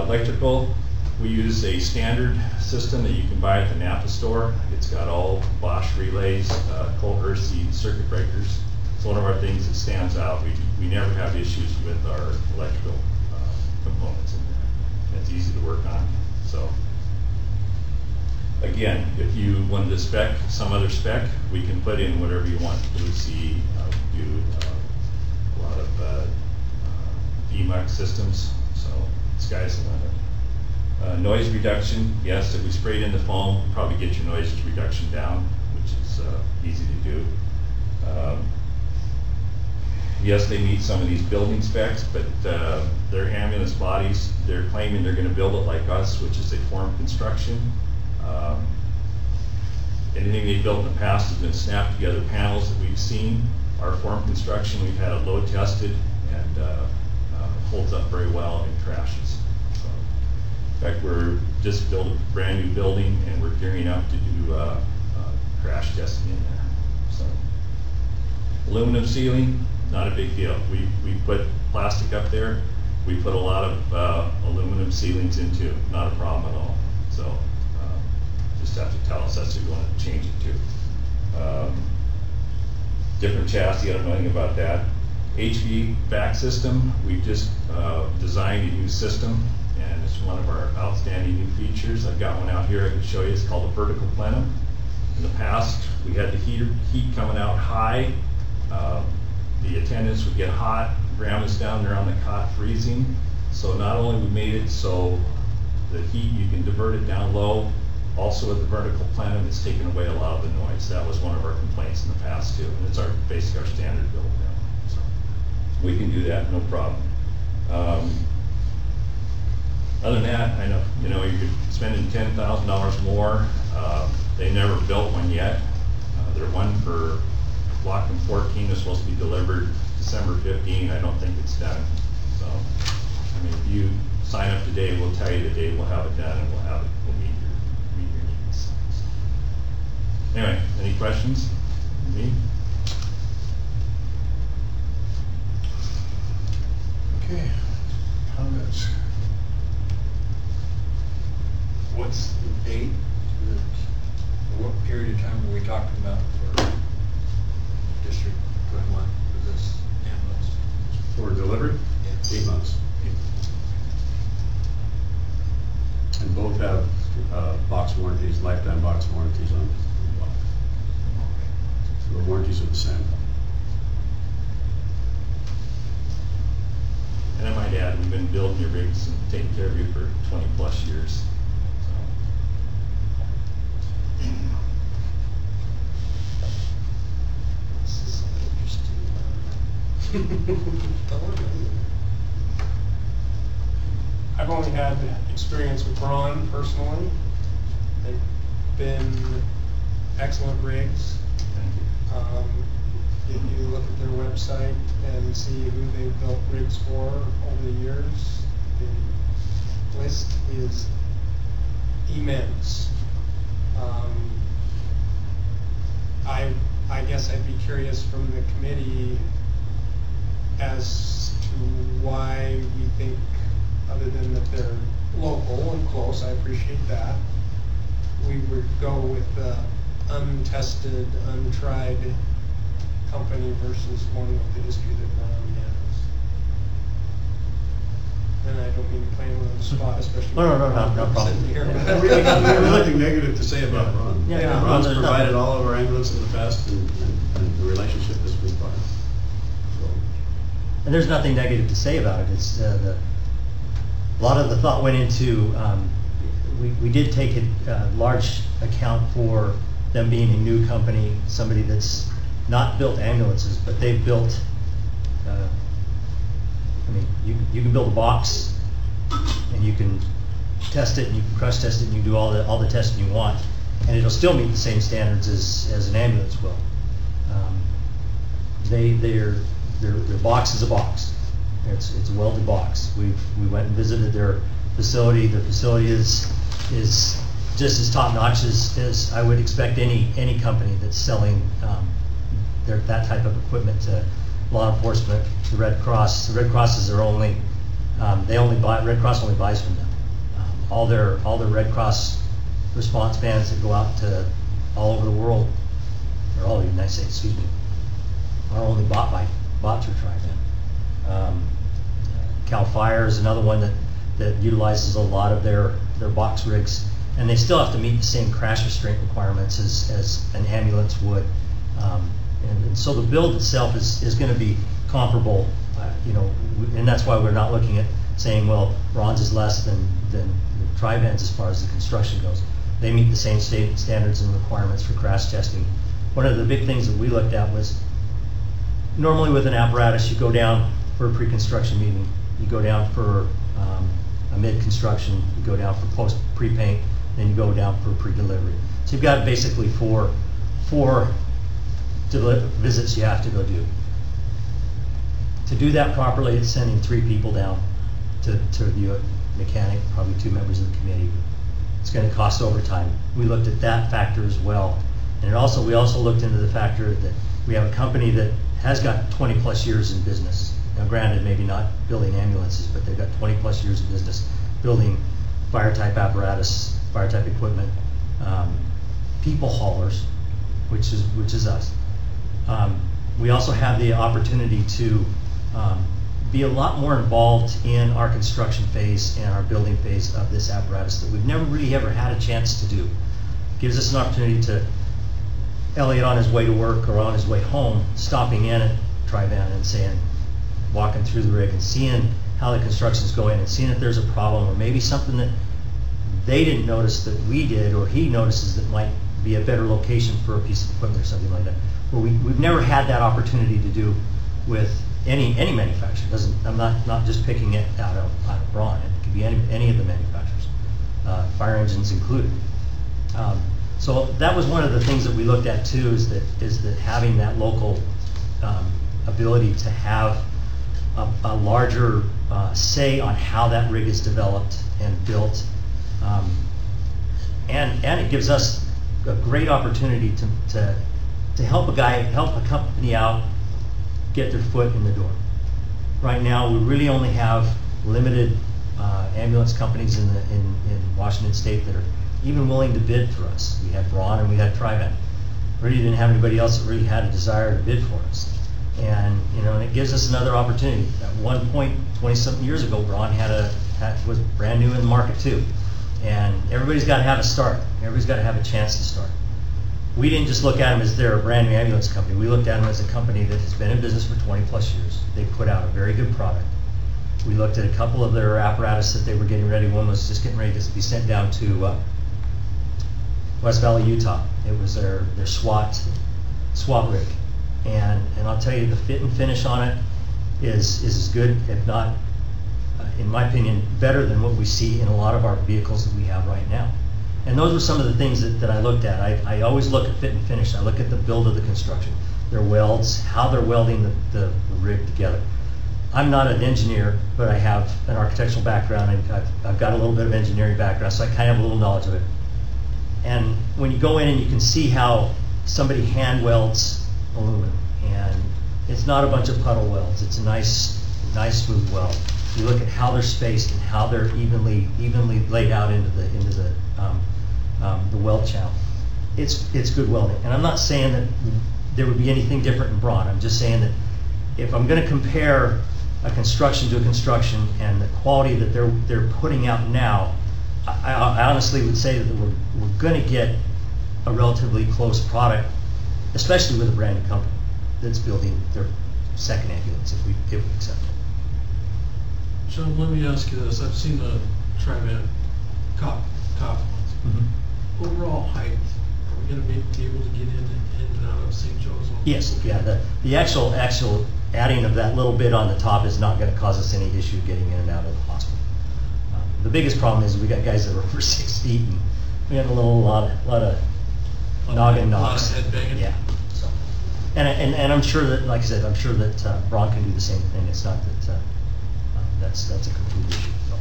[SPEAKER 11] Electrical, we use a standard system that you can buy at the Napa store. It's got all Bosch relays, Colt-Hersey circuit breakers. It's one of our things that stands out. We never have issues with our electrical components in there. It's easy to work on. So again, if you wanted to spec some other spec, we can put in whatever you want. Lucy, do a lot of DMUX systems, so sky's the limit. Noise reduction, yes, if we sprayed in the foam, we'd probably get your noise reduction down, which is easy to do. Yes, they meet some of these building specs, but they're ambulance bodies. They're claiming they're going to build it like us, which is a form construction. Anything they built in the past has been snapped together panels that we've seen. Our form construction, we've had it load tested and holds up very well and crashes. So, in fact, we're just built a brand new building and we're gearing up to do crash testing in there. So, aluminum ceiling, not a big deal. We put plastic up there. We put a lot of aluminum ceilings into, not a problem at all. So just have to tell us that's what you want to change it to. Different chassis, I don't know anything about that. HVAC system, we've just designed a new system and it's one of our outstanding new features. I've got one out here I can show you. It's called a vertical plenum. In the past, we had the heat coming out high. The attendants would get hot, grandma's down there on the cot freezing. So not only we made it so the heat, you can divert it down low, also with the vertical plenum, it's taken away a lot of the noise. That was one of our complaints in the past too, and it's basically our standard build now. So we can do that, no problem. Other than that, I know, you're spending $10,000 more. They never built one yet. They're one for Block 14 is supposed to be delivered December 15. I don't think it's done. So, I mean, if you sign up today, we'll tell you the date we'll have it done, and we'll meet your needs. So, anyway, any questions? Me?
[SPEAKER 1] Okay, comments?
[SPEAKER 2] What's the date? What period of time are we talking about for District 21 for this ambulance?
[SPEAKER 8] For delivery?
[SPEAKER 2] Yeah.
[SPEAKER 8] 8 months. And both have box warranties, lifetime box warranties on the block. So the warranties are the same.
[SPEAKER 11] And I might add, we've been building your rigs and taking care of you for 20 plus years.
[SPEAKER 5] This is interesting. I've only had experience with Braun personally. They've been excellent rigs. If you look at their website and see who they've built rigs for over the years, the list is immense. I guess I'd be curious from the committee as to why we think, other than that they're local and close, I appreciate that, we would go with the untested, untried company versus one with the history that Braun has. And I don't mean to play him on the spot, especially.
[SPEAKER 6] No problem.
[SPEAKER 5] Sitting here.
[SPEAKER 8] We have nothing negative to say about Ron.
[SPEAKER 6] Yeah.
[SPEAKER 8] Ron's
[SPEAKER 6] There's
[SPEAKER 8] provided
[SPEAKER 6] nothing.
[SPEAKER 8] all of our ambulance in the past and the relationship has been fine. So,
[SPEAKER 6] Yeah,
[SPEAKER 12] and there's nothing negative to say about it. It's a lot of the thought went into, we did take a large account for them being a new company, somebody that's not built ambulances, but they've built, I mean, you can build a box and you can test it and you can crush test it and you can do all the testing you want, and it'll still meet the same standards as an ambulance will. Their box is a box. It's a welded box. We went and visited their facility. The facility is just as top notch as I would expect any company that's selling that type of equipment to law enforcement, the Red Cross. The Red Cross is their only. Red Cross only buys from them. All their Red Cross response vans that go out to all over the world, or all over the United States, excuse me, are only bought through Tri-Van. Cal Fire is another one that utilizes a lot of their box rigs, and they still have to meet the same crash restraint requirements as an ambulance would. And so the build itself is going to be comparable, and that's why we're not looking at saying, well, Ron's is less than Tri-Vans as far as the construction goes. They meet the same standards and requirements for crash testing. One of the big things that we looked at was, normally with an apparatus, you go down for a pre-construction meeting, you go down for a mid-construction, you go down for pre-paint, then you go down for pre-delivery. So you've got basically four visits you have to go do. To do that properly, it's sending 3 people down to review it, mechanic, probably 2 members of the committee. It's going to cost overtime. We looked at that factor as well. And we also looked into the factor that we have a company that has got 20 plus years in business. Now granted, maybe not building ambulances, but they've got 20 plus years of business building fire type apparatus, fire type equipment, people haulers, which is us. We also have the opportunity to be a lot more involved in our construction phase and our building phase of this apparatus that we've never really ever had a chance to do. Gives us an opportunity to, Elliot on his way to work or on his way home, stopping in at Tri-Van and walking through the rig and seeing how the construction's going and seeing if there's a problem or maybe something that they didn't notice that we did, or he notices that might be a better location for a piece of equipment or something like that. Where we've never had that opportunity to do with any manufacturer. I'm not just picking it out of Braun. It could be any of the manufacturers, fire engines included. So that was one of the things that we looked at too, is that having that local ability to have a larger say on how that rig is developed and built, and it gives us a great opportunity to help a company out get their foot in the door. Right now, we really only have limited ambulance companies in Washington State that are even willing to bid for us. We had Braun and we had Tri-Van. Really didn't have anybody else that really had a desire to bid for us. And and it gives us another opportunity. At one point, 20-something years ago, Braun was brand new in the market too. And everybody's got to have a start. Everybody's got to have a chance to start. We didn't just look at them as they're a brand new ambulance company. We looked at them as a company that has been in business for 20 plus years. They put out a very good product. We looked at a couple of their apparatus that they were getting ready. One was just getting ready to be sent down to West Valley, Utah. It was their SWAT rig. And I'll tell you, the fit and finish on it is as good, if not, in my opinion, better than what we see in a lot of our vehicles that we have right now. And those were some of the things that I looked at. I always look at fit and finish. I look at the build of the construction, their welds, how they're welding the rig together. I'm not an engineer, but I have an architectural background, and I've got a little bit of engineering background, so I kind of have a little knowledge of it. And when you go in and you can see how somebody hand welds aluminum, and it's not a bunch of puddle welds. It's a nice smooth weld. You look at how they're spaced and how they're evenly laid out into the weld channel. It's good welding. And I'm not saying that there would be anything different in Braun. I'm just saying that if I'm going to compare a construction to a construction and the quality that they're putting out now, I honestly would say that we're going to get a relatively close product, especially with a brand new company that's building their second ambulance if we accept it.
[SPEAKER 13] Sean, let me ask you this. I've seen the Tri-Van top ones. Overall height, are we gonna be able to get in and out of St. Joe's?
[SPEAKER 12] Yes, yeah, the actual adding of that little bit on the top is not gonna cause us any issue getting in and out of the hospital. The biggest problem is we got guys that are over 6 feet, and we have a lot of noggin knocks.
[SPEAKER 13] A lot of head banging.
[SPEAKER 12] Yeah, so, and I'm sure that, like I said, I'm sure that Braun can do the same thing. It's not that, that's a complete issue, so.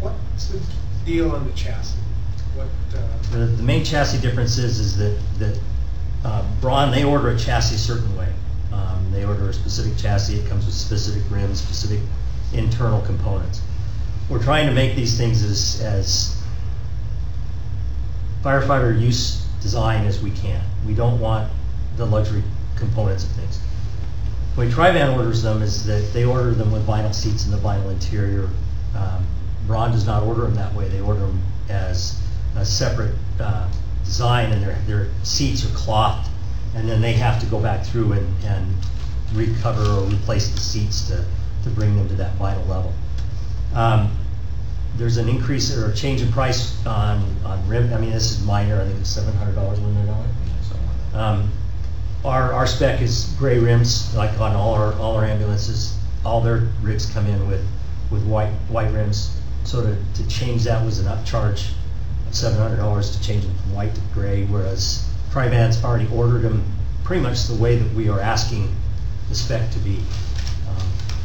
[SPEAKER 5] What's the deal on the chassis? What,
[SPEAKER 12] The main chassis difference is that Braun, they order a chassis a certain way. They order a specific chassis. It comes with specific rims, specific internal components. We're trying to make these things as firefighter use design as we can. We don't want the luxury components of things. The way Tri-Van orders them is that they order them with vinyl seats and the vinyl interior. Braun does not order them that way. They order them as a separate design, and their seats are clothed, and then they have to go back through and recover or replace the seats to bring them to that vinyl level. There's an increase or a change in price on rim. I mean, this is minor. I think it's $700 when they're going. Our spec is gray rims, like on all our ambulances. All their rigs come in with white rims. So to change that was an upcharge of $700 to change them from white to gray, whereas Tri-Van's already ordered them pretty much the way that we are asking the spec to be.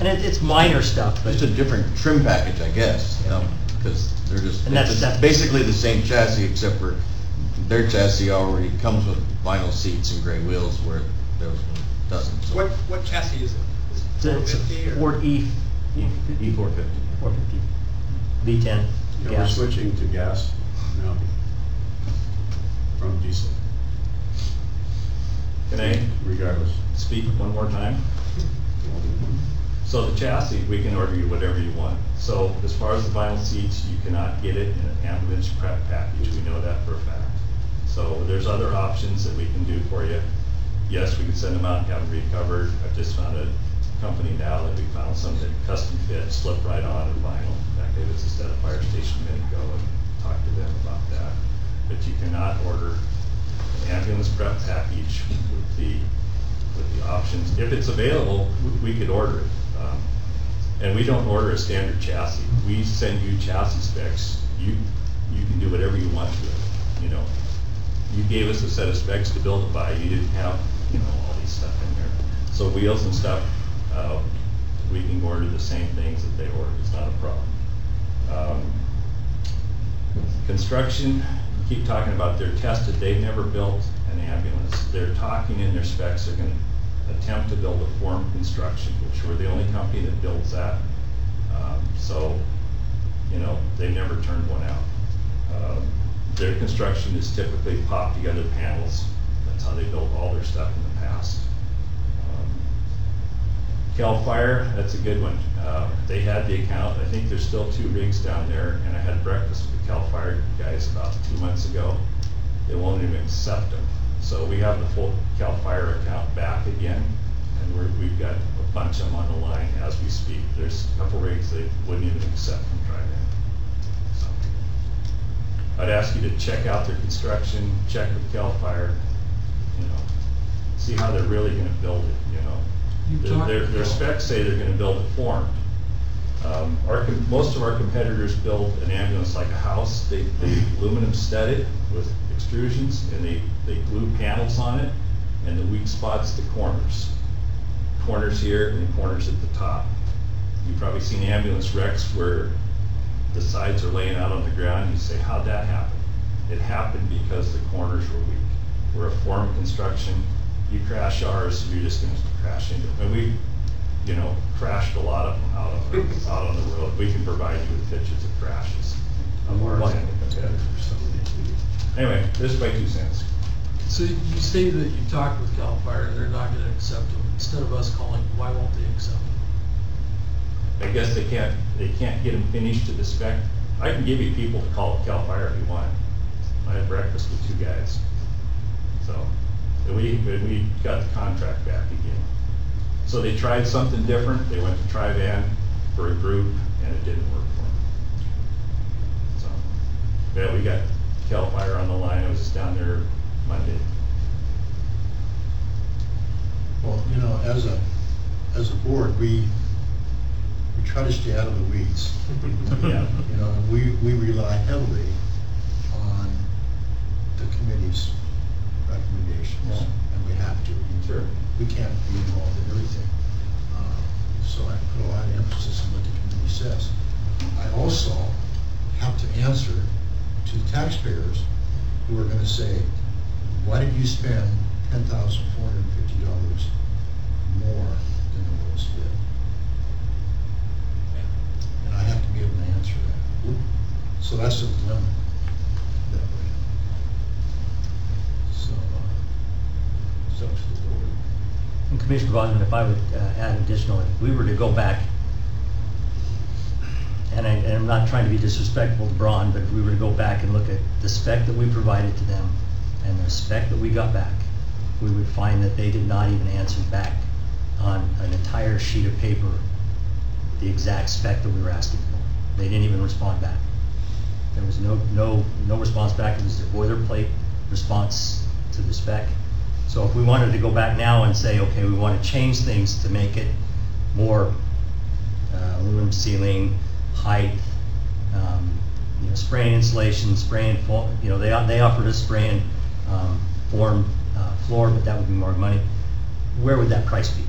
[SPEAKER 12] And it's minor stuff, but
[SPEAKER 14] it's a different trim package, I guess, because they're just, it's basically the same chassis, except for their chassis already comes with vinyl seats and gray wheels, where those one doesn't. So.
[SPEAKER 5] What chassis is it? Is it
[SPEAKER 12] It's a
[SPEAKER 5] 450 or?
[SPEAKER 12] Ford
[SPEAKER 14] E450.
[SPEAKER 12] 450. V10.
[SPEAKER 8] Yeah, we're
[SPEAKER 12] gas.
[SPEAKER 8] switching to gas now from diesel.
[SPEAKER 11] Can I
[SPEAKER 8] Regardless.
[SPEAKER 11] speak one more time? So the chassis, we can order you whatever you want. So as far as the vinyl seats, you cannot get it in an ambulance prep package. We know that for a fact. So there's other options that we can do for you. Yes, we can send them out and have them recovered. I've just found a company now that we found some that custom fit, slip right on in vinyl. In fact, they was just at a fire station a minute ago and talked to them about that. But you cannot order an ambulance prep package with the options. If it's available, we could order it. And we don't order a standard chassis. We send you chassis specs. You can do whatever you want to it. You know, you gave us a set of specs to build it by. You didn't have, all these stuff in there. So wheels and stuff, we can order the same things that they order. It's not a problem. Construction, you keep talking about they're tested. They've never built an ambulance. They're talking in their specs. They're going to attempt to build a form construction, which we're the only company that builds that. So, they've never turned one out. Their construction is typically popped together panels. That's how they built all their stuff in the past. Cal Fire, that's a good one. They had the account. I think there's still 2 rigs down there, and I had breakfast with the Cal Fire guys about 2 months ago. They won't even accept them. So we have the full Cal Fire account back again, and we've got a bunch of them on the line as we speak. There's a couple rigs they wouldn't even accept from Tri-Van. So I'd ask you to check out their construction, check with Cal Fire, see how they're really going to build it. Their specs say they're going to build it formed. Most of our competitors build an ambulance like a house. They aluminum stud it with extrusions, and they glue panels on it, and the weak spots the corners. Corners here and the corners at the top. You've probably seen ambulance wrecks where the sides are laying out on the ground. You say, how'd that happen? It happened because the corners were weak. We're a form construction. You crash ours, you're just going to crash into it. And we, crashed a lot of them out on the road. We can provide you with pictures of crashes of ours and the competitors. Anyway, this is my 2 cents.
[SPEAKER 13] So you say that you talked with Cal Fire and they're not going to accept them. Instead of us calling, why won't they accept them?
[SPEAKER 11] I guess they can't get them finished to the spec. I can give you people to call Cal Fire if you want. I had breakfast with 2 guys. So And we got the contract back again. So they tried something different, they went to Tri-Van for a group, and it didn't work for them. So, yeah, we got Cal Fire on the line, I was just down there Monday.
[SPEAKER 1] Well, you know, as a board, we try to stay out of the weeds.
[SPEAKER 11] Yeah.
[SPEAKER 1] You know, and we rely heavily on the committee's recommendations,
[SPEAKER 11] Yeah.
[SPEAKER 1] and we have to.
[SPEAKER 11] Sure.
[SPEAKER 1] We can't be involved in everything. So I put a lot of emphasis on what the committee says. I also have to answer to the taxpayers who are gonna say, why did you spend $10,450 more than the lowest bid? And I have to be able to answer that. So that's a dilemma that way. So, it's up to the board.
[SPEAKER 12] And Commissioner Bosman, if I would add additional, if we were to go back, and I'm not trying to be disrespectful to Braun, but if we were to go back and look at the spec that we provided to them and the spec that we got back, we would find that they did not even answer back on an entire sheet of paper the exact spec that we were asking for. They didn't even respond back. There was no response back. It was a boilerplate response to the spec. So if we wanted to go back now and say, okay, we want to change things to make it more aluminum ceiling, height, you know, spraying insulation, spraying, you know, they offered us spraying form floor, but that would be more money. Where would that price be?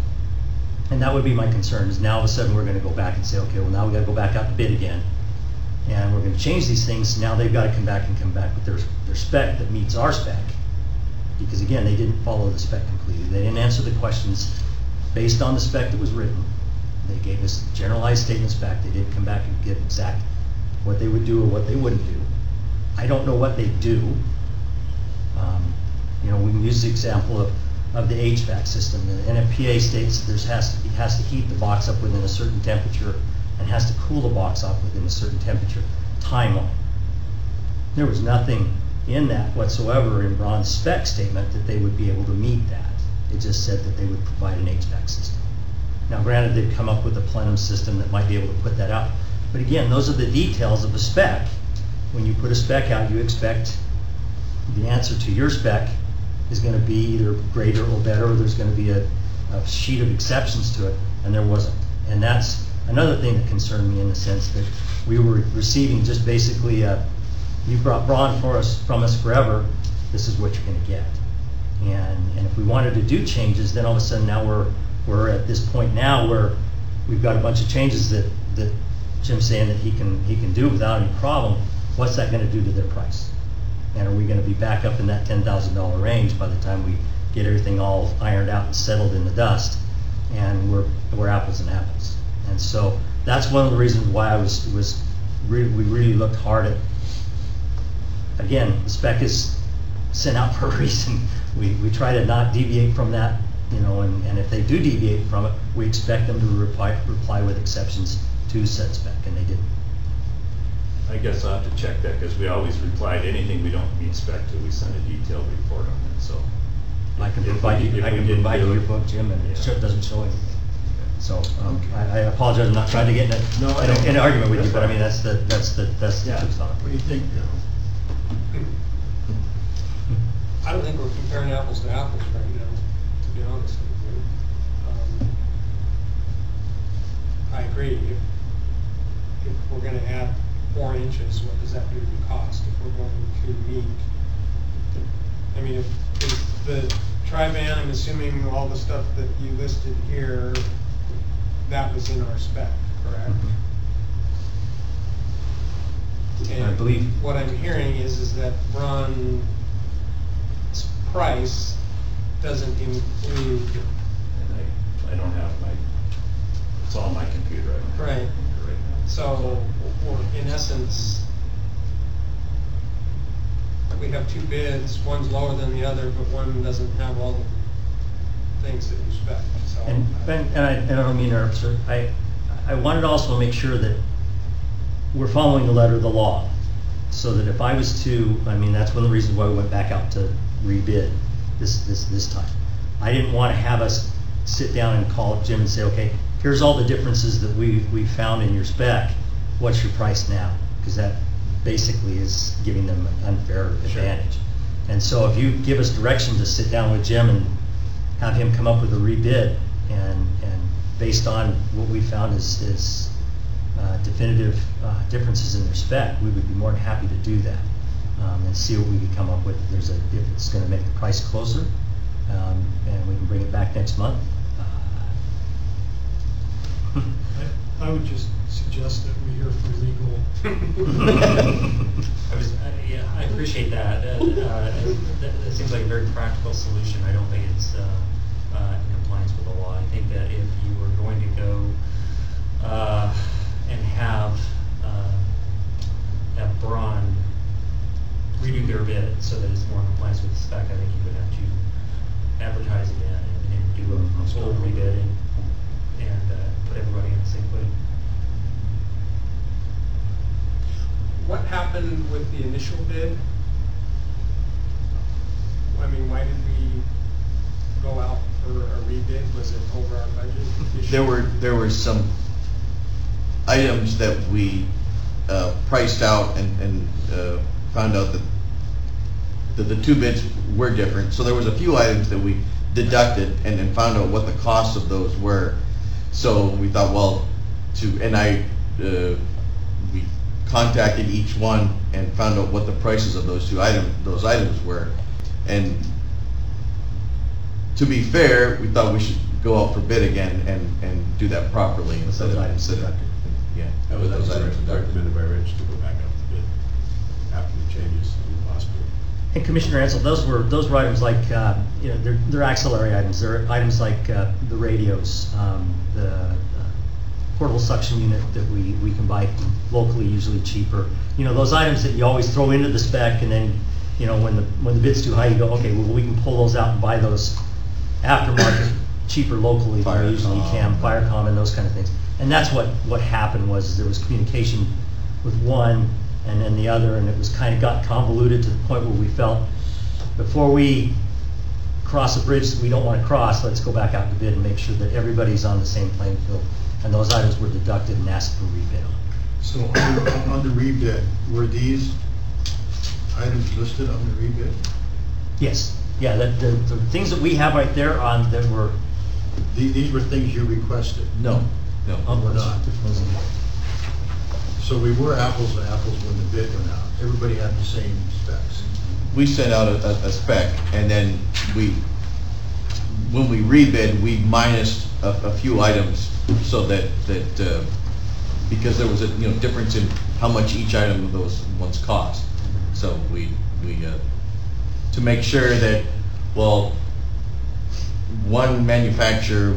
[SPEAKER 12] And that would be my concern, is now all of a sudden we're going to go back and say, okay, well now we got to go back out to bid again, and we're going to change these things. Now they've got to come back with their spec that meets our spec, because again, they didn't follow the spec completely. They didn't answer the questions based on the spec that was written. They gave us generalized statements back. They didn't come back and give exact what they would do or what they wouldn't do. I don't know what they do. You know, we can use the example of the HVAC system. The NFPA states that it has to heat the box up within a certain temperature and has to cool the box off within a certain temperature timeline. There was nothing in that whatsoever in Braun's spec statement that they would be able to meet that. It just said that they would provide an HVAC system. Now granted, they've come up with a plenum system that might be able to put that out. But again, those are the details of a spec. When you put a spec out, you expect the answer to your spec is going to be either greater or better, or there's going to be a sheet of exceptions to it, and there wasn't. And that's another thing that concerned me, in the sense that we were receiving just basically you brought Braun from us forever, this is what you're going to get. And if we wanted to do changes, then all of a sudden now we're at this point now where we've got a bunch of changes that Jim's saying that he can do without any problem. What's that going to do to their price? And are we going to be back up in that $10,000 range by the time we get everything all ironed out and settled in the dust, and we're apples and apples? And so that's one of the reasons why we really looked hard at. Again, the spec is sent out for a reason. We try to not deviate from that, you know, and if they do deviate from it, we expect them to reply with exceptions to said spec, and they didn't.
[SPEAKER 11] I guess I'll have to check that, because we always reply to anything we don't meet spec to, we send a detailed report on it, so.
[SPEAKER 12] I can provide you your book, Jim, and it doesn't show anything. So I apologize, I'm not trying to get in an argument with you, but I mean, that's the truth on it.
[SPEAKER 1] What do you think, Bill?
[SPEAKER 5] I don't think we're comparing apples to apples right now, to be honest with you. I agree. If we're going to add 4 inches, what does that do to cost if we're going to meet? I mean, if the Tri-Van, I'm assuming all the stuff that you listed here, that was in our spec, correct? And
[SPEAKER 12] I believe.
[SPEAKER 5] What I'm hearing is that Braun's price doesn't include.
[SPEAKER 11] And I don't have it's on my computer.
[SPEAKER 5] Right.
[SPEAKER 11] Right now.
[SPEAKER 5] So, in essence, we have 2 bids. One's lower than the other, but one doesn't have all the things that you expect. So,
[SPEAKER 12] And I don't mean to interrupt, sir. I wanted to also make sure that we're following the letter of the law, so that if I was to, I mean, that's one of the reasons why we went back out to rebid, this time. I didn't want to have us sit down and call Jim and say, okay, here's all the differences that we found in your spec. What's your price now? Because that basically is giving them an unfair advantage. And so if you give us direction to sit down with Jim and have him come up with a rebid, and based on what we found is definitive differences in their spec, we would be more than happy to do that, and see what we could come up with. If it's going to make the price closer, and we can bring it back next month.
[SPEAKER 3] I would just suggest that we hear from legal.
[SPEAKER 10] I appreciate that. That seems like a very practical solution. I don't think it's in compliance with the law. I think that if you were going to go and have Braun redo their bid so that it's more in compliance with the spec, I think you would have to advertise again and do a full rebid and put everybody in the same footing.
[SPEAKER 5] What happened with the initial bid? I mean, why did we go out for a rebid? Was it over our budget?
[SPEAKER 14] There were some items that we priced out and found out that the two bids were different. So there was a few items that we deducted and found out what the costs of those were. So we thought, well, we contacted each one and found out what the prices of those items were. And to be fair, we thought we should go out for bid again and do that properly instead of yeah.
[SPEAKER 8] That was recommended by Rich to go back out to bid after the changes in the hospital.
[SPEAKER 12] And Commissioner Ansel, those were items like they're auxiliary items. They're items like the radios, the portable suction unit that we can buy locally, usually cheaper. Those items that you always throw into the spec, and then when the bid's too high, you go, okay, well, we can pull those out and buy those aftermarket cheaper locally than we usually can, Firecom and those kind of things. And that's what happened was there was communication with one and then the other, and it was kind of got convoluted to the point where we felt before we cross a bridge that we don't want to cross, let's go back out to bid and make sure that everybody's on the same playing field. And those items were deducted and asked for rebid on.
[SPEAKER 1] So on the rebid, were these items listed on the rebid?
[SPEAKER 12] Yes. Yeah, the things that we have right there on that were...
[SPEAKER 1] These were things you requested?
[SPEAKER 14] No.
[SPEAKER 1] We're not. So we were apples to apples when the bid went out. Everybody had the same specs.
[SPEAKER 14] We sent out a spec, and then when we rebid, we minused a few items so that because there was a difference in how much each item of those ones cost. So we to make sure that, well, one manufacturer,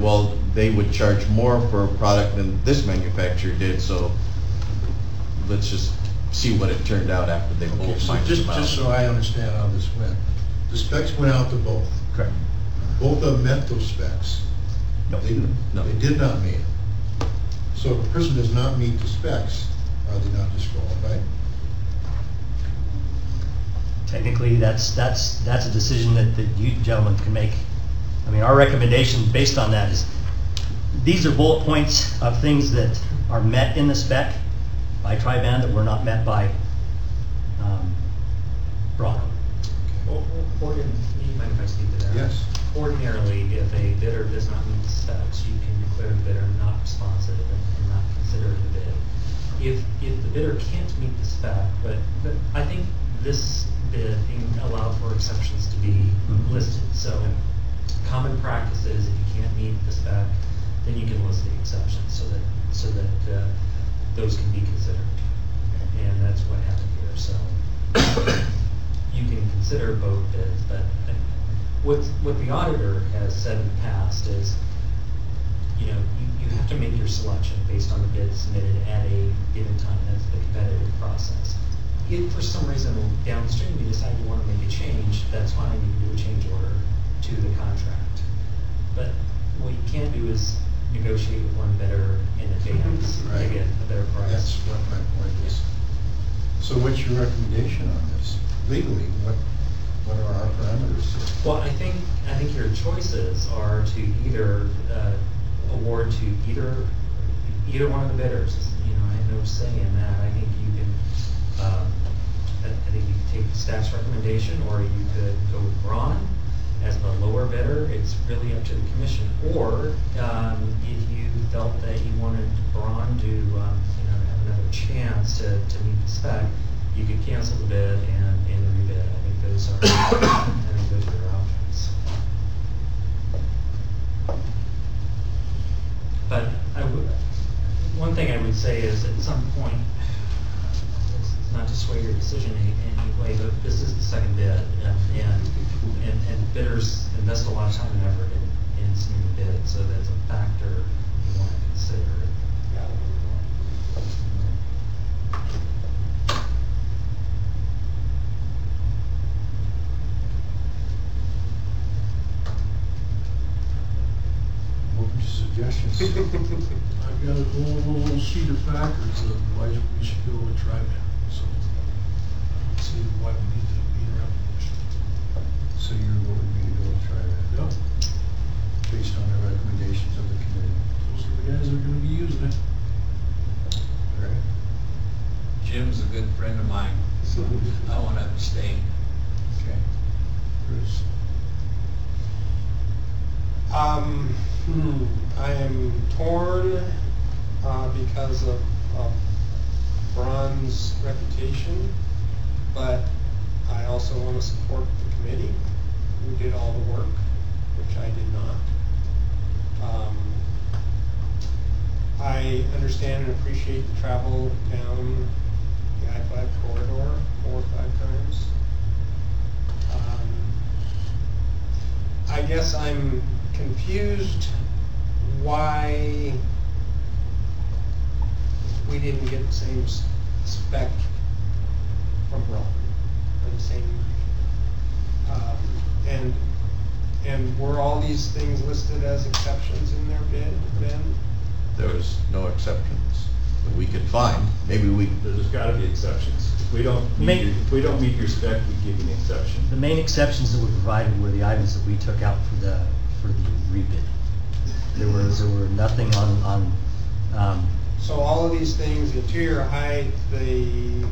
[SPEAKER 14] they would charge more for a product than this manufacturer did, so let's just see what it turned out after they both
[SPEAKER 1] so
[SPEAKER 14] minus them out.
[SPEAKER 1] Just so I understand how this went, the specs went out to both.
[SPEAKER 12] Correct.
[SPEAKER 1] Both of them met those specs.
[SPEAKER 12] No.
[SPEAKER 1] They did not meet it. So if a person does not meet the specs, are they not disqualified?
[SPEAKER 12] Technically, that's a decision that you gentlemen can make. I mean, our recommendation based on that is these are bullet points of things that are met in the spec by Tri-Band that were not met by Braun.
[SPEAKER 10] You mind if I speak to that?
[SPEAKER 1] Yes.
[SPEAKER 10] Ordinarily, if a bidder does not meet the specs, you can declare the bidder not responsive and not consider the bid. If the bidder can't meet the spec, but I think this bid allowed for exceptions to be listed. So common practice is if you can't meet the spec, then you can list the exceptions so that those can be considered. And that's what happened here. So you can consider both bids, but what the auditor has said in the past is, you have to make your selection based on the bids submitted at a given time. That's the competitive process. If for some reason downstream you decide you want to make a change, that's fine. You can do a change order to the contract. But what you can't do is negotiate with one bidder in advance to get a better price.
[SPEAKER 1] That's what my point is. So what's your recommendation on this? Legally, what are our parameters?
[SPEAKER 10] Well, I think your choices are to either award to either one of the bidders. You know, I have no say in that. I think you can. I think you could take the staff's recommendation, or you could go with Braun as the lower bidder. It's really up to the commission. Or if you felt that you wanted Braun to have another chance to meet the spec, you could cancel the bid and rebid. I think those are your options. But one thing I would say is at some point, it's not to sway your decision in any way, but this is the second bid, and bidders invest a lot of time and effort in submitting bids, so that's a factor you want to consider.
[SPEAKER 1] Open to suggestions.
[SPEAKER 13] I've got a whole sheet of factors of why we should go with Tri-Van, so I don't see why we need to beat around the bush.
[SPEAKER 1] So you're voting me to go and try that?
[SPEAKER 13] Yep,
[SPEAKER 1] Based on the recommendations of the committee.
[SPEAKER 13] those are the guys that are gonna be using it.
[SPEAKER 1] All right.
[SPEAKER 2] Jim's a good friend of mine, so I want to abstain.
[SPEAKER 1] Okay. Bruce?
[SPEAKER 5] I am torn because of Braun's reputation, but I also want to support the committee who did all the work, which I did not. I understand and appreciate the travel down the I-5 corridor 4 or 5 times. I guess I'm confused why we didn't get the same spec from Braun, or the same, and were all these things listed as exceptions in their bid, Ben?
[SPEAKER 14] There was no exceptions that we could find. Maybe we,
[SPEAKER 11] There's gotta be exceptions. If we don't meet your spec, we give you an exception.
[SPEAKER 12] The main exceptions that were provided were the items that we took out for the rebid. There were nothing on
[SPEAKER 5] So all of these things, the interior height, the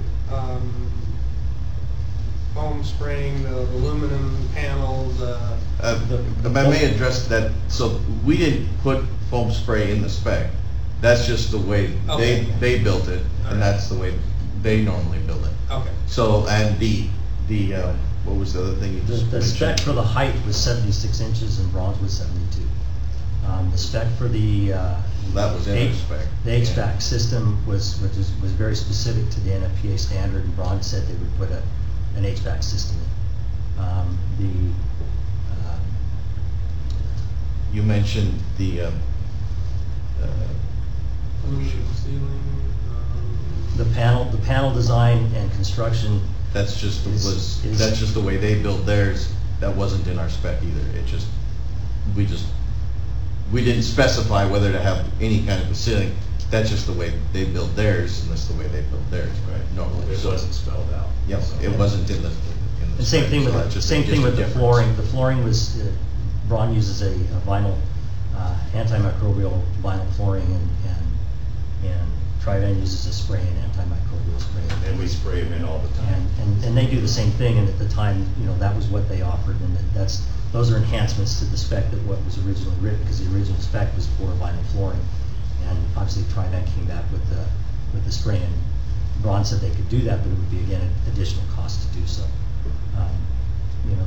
[SPEAKER 5] foam spraying, the aluminum panels,
[SPEAKER 14] if I may address that, so we didn't put foam spray in the spec. That's just the way
[SPEAKER 5] Okay.
[SPEAKER 14] they built it,
[SPEAKER 5] Alright.
[SPEAKER 14] and that's the way they normally build it.
[SPEAKER 5] okay.
[SPEAKER 14] So, and the what was the other thing you just
[SPEAKER 12] the
[SPEAKER 14] mentioned?
[SPEAKER 12] spec for the height was 76 inches and bronze was 72. The spec for the
[SPEAKER 14] That was in the spec.
[SPEAKER 12] The HVAC system was very specific to the NFPA standard, and Braun said they would put an HVAC system in.
[SPEAKER 14] You mentioned the
[SPEAKER 5] Pollution ceiling,
[SPEAKER 12] The panel design and construction.
[SPEAKER 14] that's just
[SPEAKER 12] is-
[SPEAKER 14] that's just the way they built theirs. That wasn't in our spec either. We didn't specify whether to have any kind of a ceiling. That's just the way they built theirs, and that's the way they built theirs, right? Normally.
[SPEAKER 11] It wasn't spelled out.
[SPEAKER 14] Yep,
[SPEAKER 11] So-
[SPEAKER 14] it wasn't in the
[SPEAKER 12] And same
[SPEAKER 14] spec,
[SPEAKER 12] thing
[SPEAKER 14] so
[SPEAKER 12] with
[SPEAKER 14] that's just a
[SPEAKER 12] the
[SPEAKER 14] difference.
[SPEAKER 12] flooring. The flooring was Braun uses a vinyl antimicrobial vinyl flooring, and Tri-Van uses a spray and antimicrobial spray.
[SPEAKER 11] And we spray them in all the time.
[SPEAKER 12] And they do the same thing, and at the time, that was what they offered, and those are enhancements to the spec that what was originally written, because the original spec was for vinyl flooring. And obviously Tri-Van came back with the spray, and Braun said they could do that, but it would be, again, an additional cost to do so.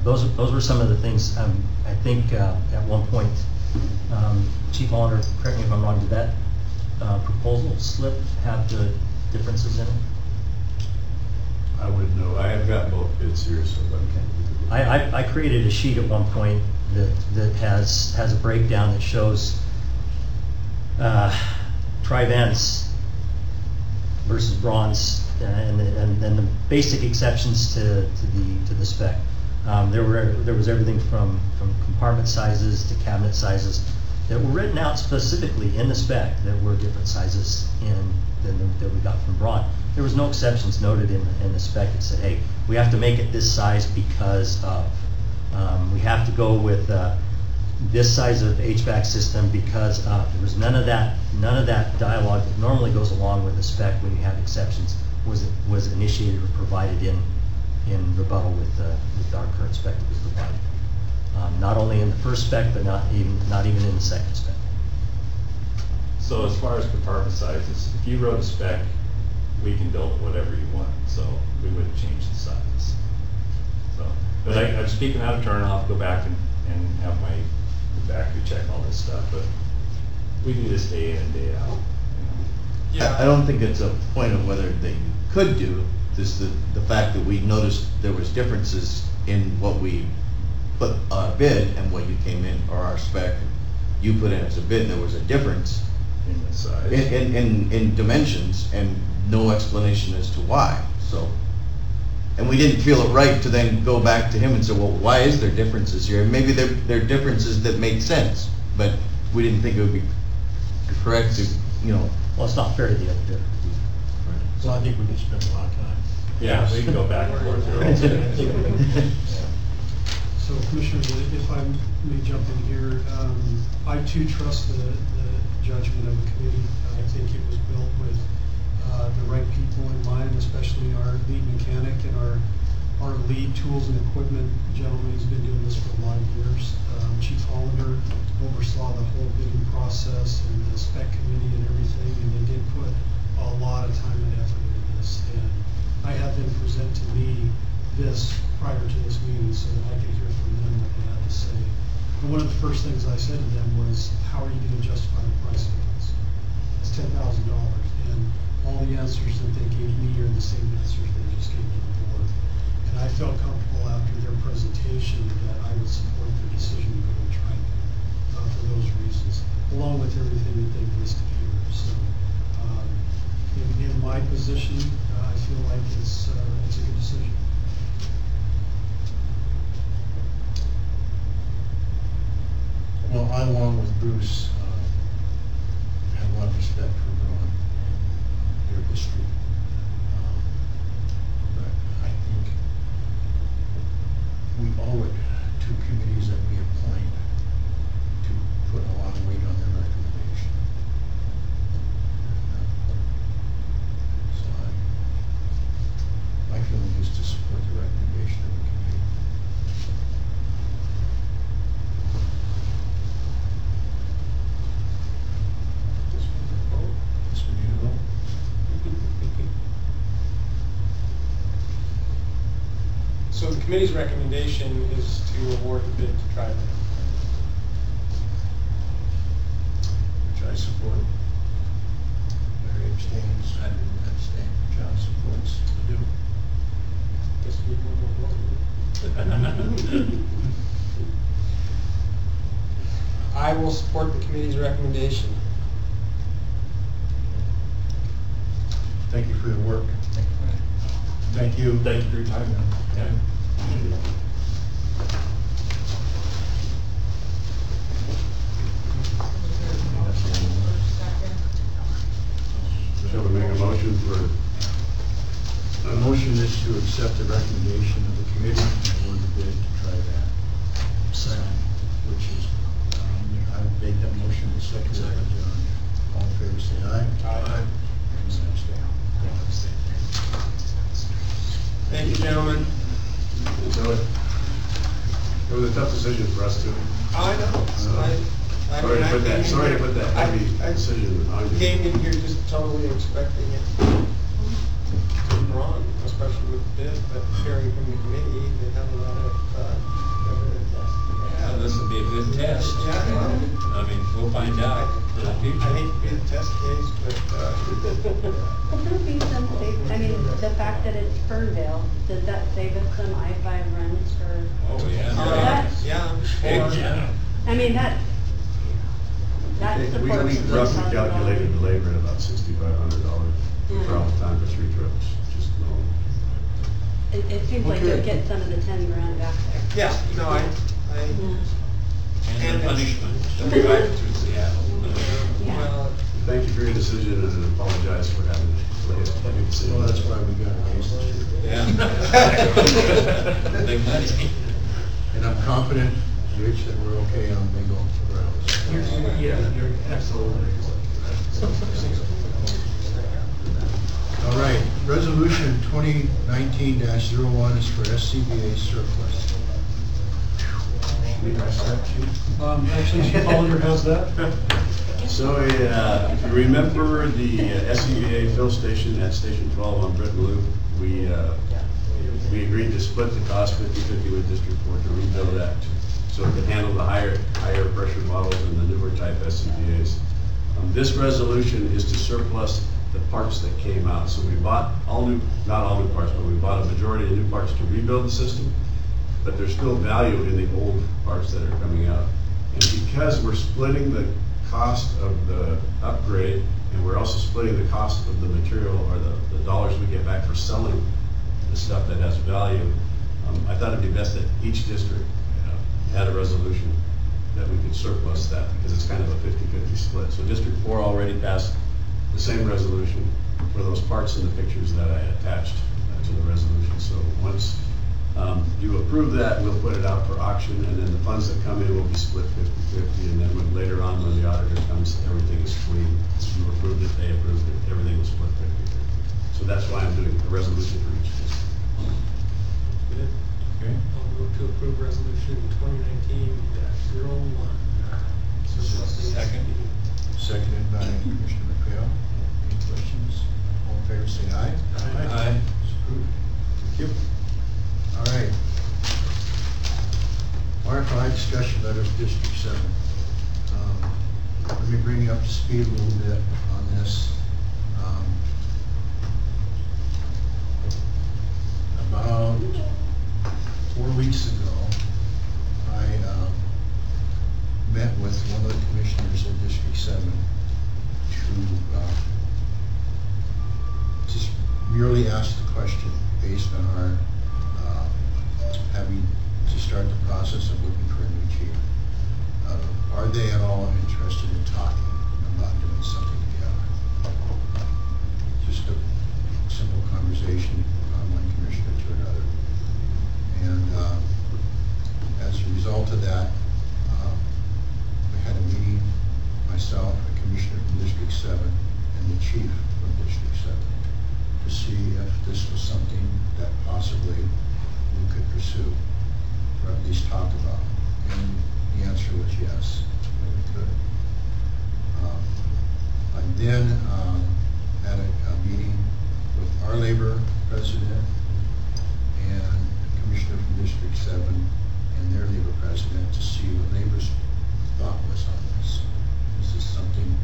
[SPEAKER 12] Those were some of the things. I think at one point, Chief Hollander, correct me if I'm wrong, did that proposal slip have the differences in it?
[SPEAKER 8] I wouldn't know. I have got both bids here, so.
[SPEAKER 12] I created a sheet at one point that has a breakdown that shows Tri-Van's versus Braun's, and the basic exceptions to the spec. There was everything from compartment sizes to cabinet sizes that were written out specifically in the spec that were different sizes that we got from Braun. There was no exceptions noted in the spec that said, hey, we have to make it this size because of. we have to go with this size of HVAC system because there was none of that dialogue that normally goes along with the spec when you have exceptions was initiated or provided in rebuttal with our current spec that was provided. Not only in the first spec, but not even in the second spec.
[SPEAKER 11] So as far as compartment sizes, if you wrote a spec, we can build whatever you want, so we wouldn't change the sizes. So, but I'm speaking out of turn, I'll go back and have my factory check all this stuff, but we do this day in and day out. You know.
[SPEAKER 14] I don't think it's a point of whether they could do, just the fact that we noticed there was differences in what we put our bid and what you came in, or our spec, you put in as a bid, there was a difference
[SPEAKER 11] In the size.
[SPEAKER 14] in dimensions and no explanation as to why, so. And we didn't feel it right to then go back to him and say, well, why is there differences here? And maybe there are differences that make sense, but we didn't think it would be correct to,
[SPEAKER 12] Well, it's not fair to the other bidder.
[SPEAKER 1] So I think we could spend a lot of time.
[SPEAKER 11] Yeah, we can go back and forth through all.
[SPEAKER 3] So Commissioners, if I may jump in here, I too trust the judgment of the committee. I think it was built with the right people in mind, especially our lead mechanic and our lead tools and equipment gentleman who's been doing this for a lot of years. Chief Hollander oversaw the whole bidding process and the spec committee and everything, and they did put a lot of time and effort into this. And I had them present to me this prior to this meeting so that I could hear from them what they had to say. And one of the first things I said to them was, how are you going to justify the price of this? It's $10,000. And all the answers that they gave me are the same answers they just gave to the board. And I felt comfortable after their presentation that I would support their decision to go with Trident for those reasons, along with everything that they've listed here. So in my position, I feel like it's a good decision.
[SPEAKER 1] Well, I, along with Bruce, have a lot of respect for Ron and their history. But I think we owe it to committees that we appoint to put a lot of weight on their recommendation. So my feeling is to support the recommendation of the committee. Yes, we need a vote.
[SPEAKER 5] So the committee's recommendation is to award the bid to Trident.
[SPEAKER 1] Which I support. Larry abstains. I didn't abstain. John supports. I do.
[SPEAKER 5] Guess we will vote. I will support the committee's recommendation.
[SPEAKER 1] Thank you for your work. Thank you.
[SPEAKER 11] Thank you for your time, man. Yeah.
[SPEAKER 8] Shall we make a motion for?
[SPEAKER 1] The motion is to accept the recommendation of the committee and award the bid to try that. Second. Which is, I would make that motion and second by John. All in favor, say aye.
[SPEAKER 5] Aye.
[SPEAKER 1] Anyone abstain?
[SPEAKER 5] Thank you, gentlemen.
[SPEAKER 8] So it was a tough decision for us too.
[SPEAKER 5] I know.
[SPEAKER 8] Sorry to put that heavy decision on you.
[SPEAKER 5] Came in here just totally expecting it to be wrong, especially with the bid, but hearing from the committee, they have a lot of,
[SPEAKER 2] Yeah, this will be a good test.
[SPEAKER 5] Yeah.
[SPEAKER 2] I mean, we'll find out in the
[SPEAKER 5] I
[SPEAKER 2] future.
[SPEAKER 5] hate to be the test case, but,
[SPEAKER 6] Will there be some save, I mean, the fact that it's Ferndale, does that save us some I-5 runs for?
[SPEAKER 2] Oh, yeah.
[SPEAKER 6] That-
[SPEAKER 5] yeah.
[SPEAKER 2] Yeah.
[SPEAKER 6] I mean, that
[SPEAKER 8] We
[SPEAKER 6] supports.
[SPEAKER 8] roughly calculated the labor at about $6,500
[SPEAKER 6] Yeah.
[SPEAKER 8] for all the time for 3 trips, just normal.
[SPEAKER 6] It seems like you'll get some of the 10 grand back there.
[SPEAKER 5] Yeah, no, I,
[SPEAKER 2] And the punishment, the drive through Seattle.
[SPEAKER 6] Yeah.
[SPEAKER 5] well,
[SPEAKER 8] Thank you for your decision and apologize for having to make a decision.
[SPEAKER 1] Well, that's why we got a case this year.
[SPEAKER 2] Yeah. Big money.
[SPEAKER 1] And I'm confident, Rich, that we're okay on legal grounds.
[SPEAKER 10] You're absolutely.
[SPEAKER 1] All right, resolution 2019-01 is for SCBA surplus. Should we address that, Chief?
[SPEAKER 3] Actually, Chief Hollander has that.
[SPEAKER 8] So, if you remember the SCBA fill station at Station 12 on Britton Loop, we agreed to split the cost 50/50 with District 4 to rebuild that, so it could handle the higher pressure bottles and the newer type SCBA's. This resolution is to surplus the parts that came out. So we bought not all new parts, but we bought a majority of new parts to rebuild the system, but there's still value in the old parts that are coming out. And because we're splitting the cost of the upgrade, and we're also splitting the cost of the material or the dollars we get back for selling the stuff that has value, I thought it'd be best that each district had a resolution that we could surplus that, because it's kind of a 50/50 split. So District 4 already passed the same resolution for those parts in the pictures that I attached to the resolution. So once you approve that, we'll put it out for auction, and then the funds that come in will be split 50/50, and then later on, when the auditor comes, everything is clean. You approved it, they approved it, everything was split 50/50. So that's why I'm doing a resolution for each district.
[SPEAKER 5] Good.
[SPEAKER 1] Okay.
[SPEAKER 5] I'll move to approve resolution 2019-01.
[SPEAKER 2] Second.
[SPEAKER 1] Seconded by Commissioner McPhail. Any questions? All in favor, say aye.
[SPEAKER 2] Aye.
[SPEAKER 1] It's approved. Thank you. All right. RFI discussion letters, District 7. Let me bring you up to speed a little bit on this. About 4 weeks ago, I met with one of the commissioners of District 7 to just merely ask the question based on our having to start the process of looking for a new chief. Are they at all interested in talking about doing something together? Just a simple conversation from one commissioner to another. And as a result of that, we had a meeting, myself, a commissioner from District 7, and the chief from District 7, to see if this was something that possibly we could pursue, or at least talk about. And the answer was yes, that we could. I then had a meeting with our labor president and commissioner from District 7 and their labor president to see what labor's thought was on this. Is this something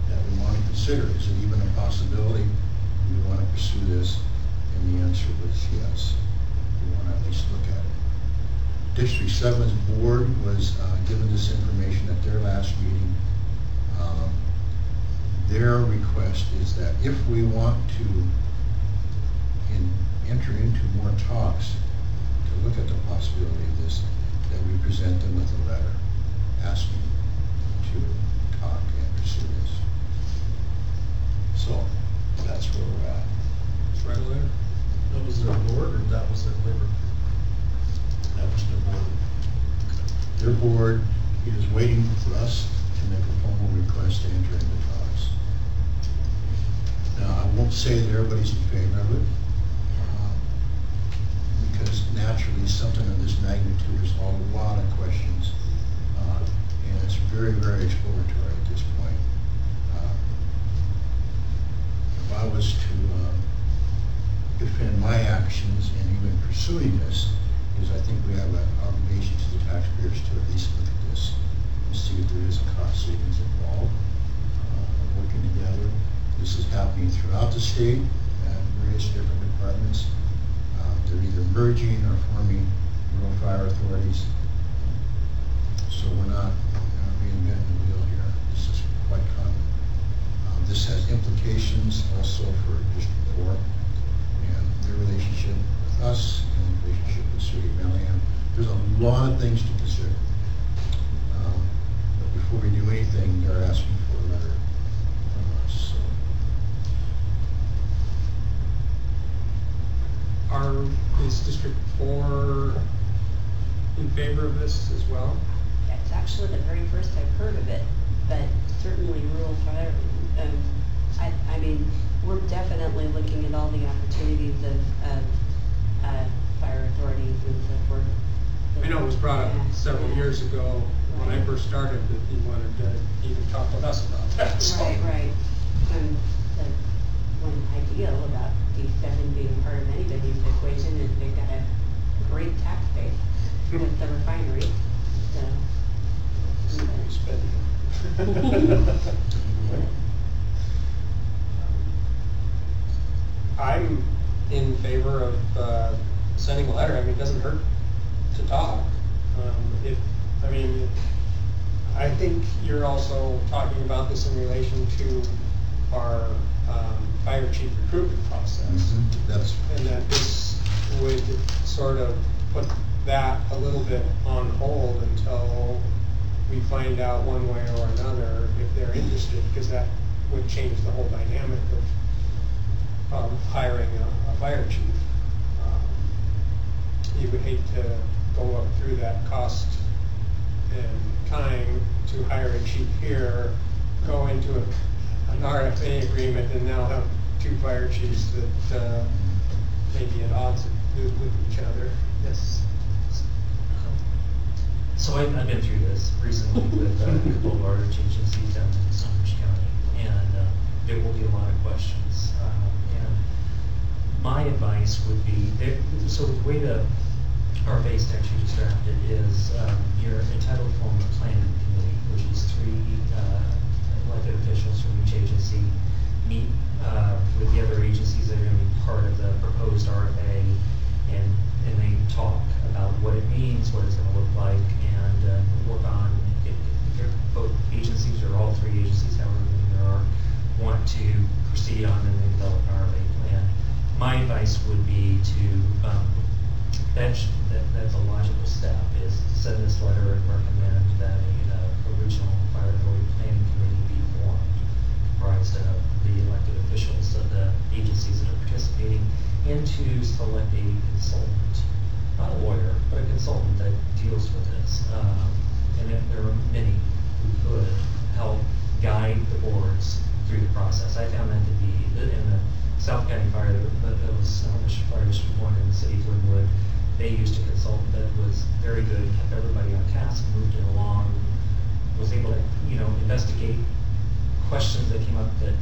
[SPEAKER 1] that we want to consider? Is it even a possibility? Do we want to pursue this? And the answer was yes. We want to at least look at it. District 7's board was given this information at their last meeting. Their request is that if we want to enter into more talks to look at the possibility of this, that we present them with a letter asking to talk and pursue this. So that's where we're at.
[SPEAKER 5] Just write a letter.
[SPEAKER 13] That was their board, or that was their labor?
[SPEAKER 1] That was their board. Their board is waiting for us to make a formal request to enter into talks. Now, I won't say that everybody's in favor of it, because naturally something of this magnitude is a lot of questions, and it's very, very exploratory at this point. If I was to defend my actions in even pursuing this, is I think we have an obligation to the taxpayers to at least look at this and see if there is a cost savings involved, working together. This is happening throughout the state at various different departments. They're either merging or forming rural fire authorities. So we're not reinventing the wheel here. This is quite common. This has implications also for District 4 and their relationship with us and the relationship with the city of Bellingham. There's a lot of things to consider. But before we do anything, they're asking for a letter from us. So.
[SPEAKER 5] Is District 4 in favor of this as well?
[SPEAKER 6] It's actually the very first I've heard of it, but certainly rural fire, I mean, we're definitely looking at all the opportunities of fire authorities and so forth.
[SPEAKER 5] I know it was brought up several years ago when I first started that he wanted to even talk with us about that, so.
[SPEAKER 6] Right. And the one ideal about D7 being part of anybody's equation is they've got a great tax base with the refinery, so.
[SPEAKER 5] I'm in favor of sending a letter. I mean, it doesn't hurt to talk. I think you're also talking about this in relation to our fire chief recruitment process.
[SPEAKER 1] That's.
[SPEAKER 5] And that this would sort of put that a little bit on hold until we find out one way or another if they're interested, because that would change the whole dynamic of hiring a fire chief. You would hate to go up through that cost and time to hire a chief here, go into an RFA agreement, and now have two fire chiefs that may be at odds with each other. Yes.
[SPEAKER 10] So I've been through this recently with a couple of large agencies down in Sandwich County, and there will be a lot of questions. And my advice would be, so the way the RFA statute is drafted is you're entitled to form a planning committee, which is 3 elected officials from each agency meet with the other agencies that are going to be part of the proposed RFA, and they talk about what it means, what it's going to look like, and work on if both agencies or all 3 agencies, however many there are, want to proceed on and develop an RFA plan. My advice would be to that's a logical step, is to send this letter and recommend that a regional fire authority planning committee be formed, comprised of the elected officials of the agencies that are participating, and to select a consultant, not a lawyer, but a consultant that deals with this. And if there are many who could help guide the boards through the process. I found that to be, in the South County Fire, that was Sandwich Fire District 1 in the city of Glenwood, they used a consultant that was very good, kept everybody on task, moved it along, was able to, investigate questions that came up that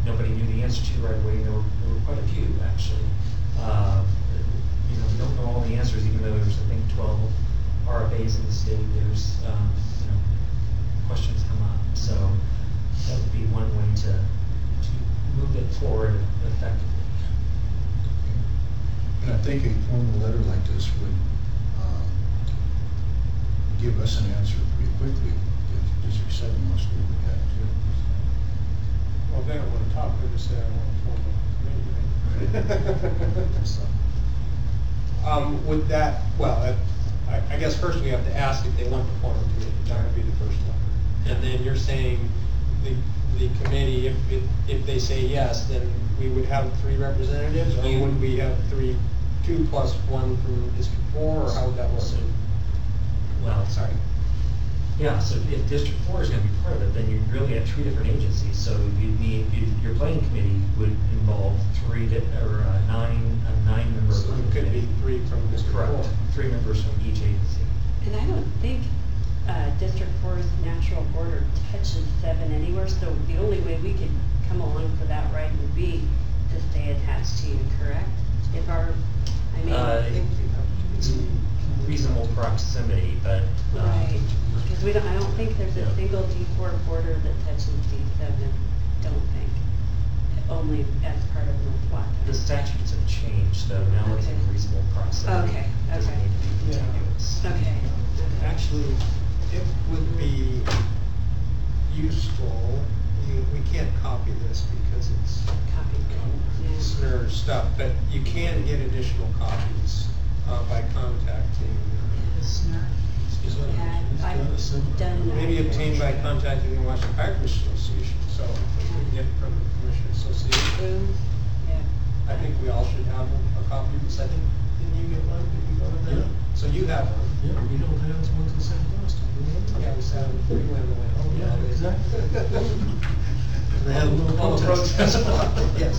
[SPEAKER 10] nobody knew the answer to right away. There were quite a few, actually. We don't know all the answers, even though there's, I think, 12 RFAs in the state. There's, questions come up. So that would be one way to move it forward effectively.
[SPEAKER 1] And I think a formal letter like this would give us an answer pretty quickly if District 7 wants to look at it.
[SPEAKER 5] Well, if they don't want to talk, they just say, I want to form a committee. So, would that, I guess first we have to ask if they want to form a committee. That would be the first letter. And then you're saying the committee, if they say yes, then we would have 3 representatives, or would we have 2 plus 1 from District 4, or how would that work?
[SPEAKER 10] Well, sorry. Yeah, so if District 4 is going to be part of it, then you really have 3 different agencies. So you'd need, your planning committee would involve 9 members.
[SPEAKER 5] So it could be 3 from District 4.
[SPEAKER 10] Correct. 3 members from each agency.
[SPEAKER 6] And I don't think District 4's natural border touches 7 anywhere, so the only way we could come along for that ride would be to stay attached to you, correct? If our,
[SPEAKER 10] it's reasonable proximity, but
[SPEAKER 6] right, because I don't think there's a single D4 border that touches D7. Don't think. Only as part of North Black.
[SPEAKER 10] The statutes have changed, though. Now it's in reasonable proximity.
[SPEAKER 6] Okay.
[SPEAKER 10] Doesn't need to be contiguous.
[SPEAKER 6] Okay.
[SPEAKER 5] Actually, it would be useful. We can't copy this because it's SNR stuff, but you can get additional copies by contacting
[SPEAKER 6] SNR. I've done that.
[SPEAKER 5] Maybe obtained by contacting the Washington Fire Commission Association. So if we can get it from the Commission Association, I think we all should have a copy of this. I think, didn't you get one? Did you go to that? So you have one.
[SPEAKER 13] Yeah, we don't have as much as that last time, remember?
[SPEAKER 5] Yeah, we sat on the freeway and went home.
[SPEAKER 13] Yeah, exactly. They had a little
[SPEAKER 5] All the
[SPEAKER 13] protest.
[SPEAKER 5] Yes.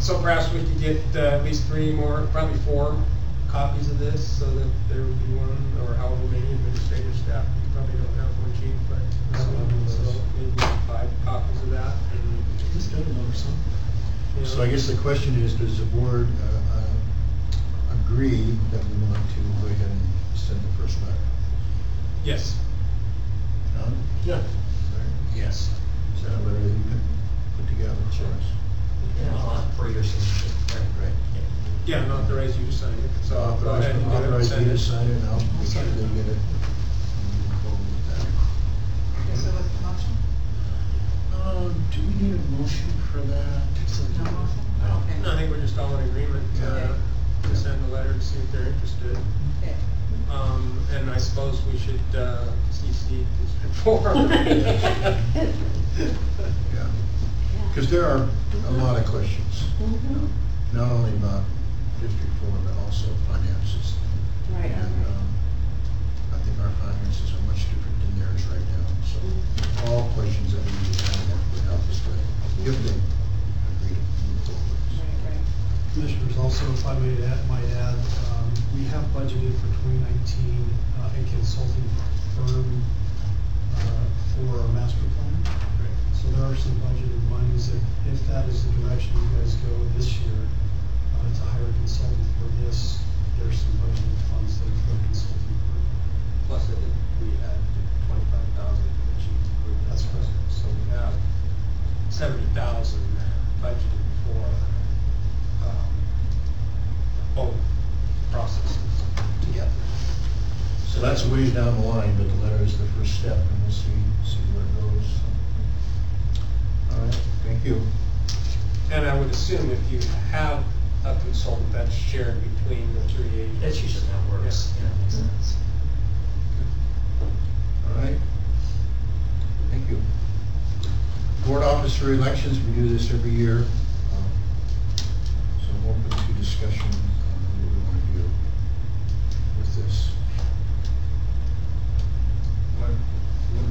[SPEAKER 5] So perhaps we could get at least 3 more, probably 4 copies of this, so that there would be one, or however many administrative staff, you probably don't have one, chief, but, so maybe 5 copies of that, and,
[SPEAKER 13] He's got another something.
[SPEAKER 5] you know.
[SPEAKER 1] So I guess the question is, does the board agree that we want to go ahead and send the first letter?
[SPEAKER 5] Yes.
[SPEAKER 1] John?
[SPEAKER 13] Yeah.
[SPEAKER 1] Yes. Is that a letter that you can put together for us?
[SPEAKER 10] Yeah, for your signature.
[SPEAKER 1] Right.
[SPEAKER 5] Yeah, and authorize you to sign it, so I'll go
[SPEAKER 1] Authorize
[SPEAKER 5] ahead and get it and
[SPEAKER 1] authorize
[SPEAKER 5] send
[SPEAKER 1] you
[SPEAKER 5] it.
[SPEAKER 1] to sign it, and I'll make sure they get it. And move forward with that.
[SPEAKER 4] Okay, so what's the motion?
[SPEAKER 1] Do we need a motion for that?
[SPEAKER 4] No motion?
[SPEAKER 1] No.
[SPEAKER 4] Okay.
[SPEAKER 5] No, I think we're just all in agreement to send a letter to see if they're interested.
[SPEAKER 4] Okay.
[SPEAKER 5] And I suppose we should CC District 4.
[SPEAKER 1] Yeah. Because there are a lot of questions, not only about District 4, but also finances.
[SPEAKER 6] Right.
[SPEAKER 1] And I think our finances are much different than theirs right now, so all questions that we need to handle would help us with, if they agree to move forward.
[SPEAKER 6] Right.
[SPEAKER 3] Commissioners, also, if I might add, we have budgeted for 2019 a consulting firm for our master plan. So there are some budgeted monies that, if that is the direction you guys go this year, to hire a consultant for this, there's some budgeted funds there for a consulting firm.
[SPEAKER 5] Plus, I think we had 25,000 for the chief improvement.
[SPEAKER 3] That's correct.
[SPEAKER 5] So we have 70,000 budgeted for both processes together.
[SPEAKER 1] So that's a ways down the line, but the letter is the first step, and we'll see where it goes. All right, thank you.
[SPEAKER 5] And I would assume if you have a consultant, that's shared between the 3 agencies.
[SPEAKER 10] That's usually how it works,
[SPEAKER 5] Yeah.
[SPEAKER 10] yeah, makes sense.
[SPEAKER 1] All right. Thank you. Board officer elections, we do this every year. So I'm open to discussion on what we want to do with this.
[SPEAKER 2] What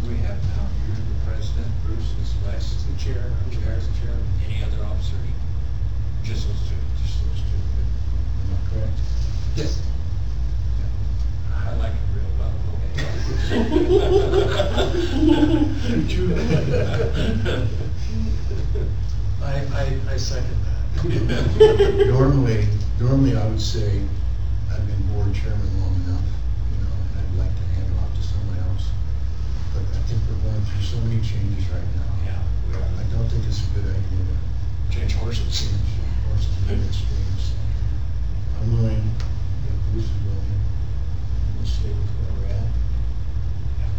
[SPEAKER 2] do we have now? You're the president, Bruce is vice
[SPEAKER 5] The chair, I'm the vice chair.
[SPEAKER 2] Any other officer? Just those two.
[SPEAKER 1] Just those two. Am I correct?
[SPEAKER 5] Yes.
[SPEAKER 2] I like it real well.
[SPEAKER 13] I second that.
[SPEAKER 1] Normally I would say I've been board chairman long enough, and I'd like to hand it off to someone else. But I think we're going through so many changes right now.
[SPEAKER 2] Yeah.
[SPEAKER 1] I don't think it's a good idea to
[SPEAKER 2] Change horses.
[SPEAKER 1] change horses in extremes. So I'm willing, if Bruce is willing, we'll stay with where we're at.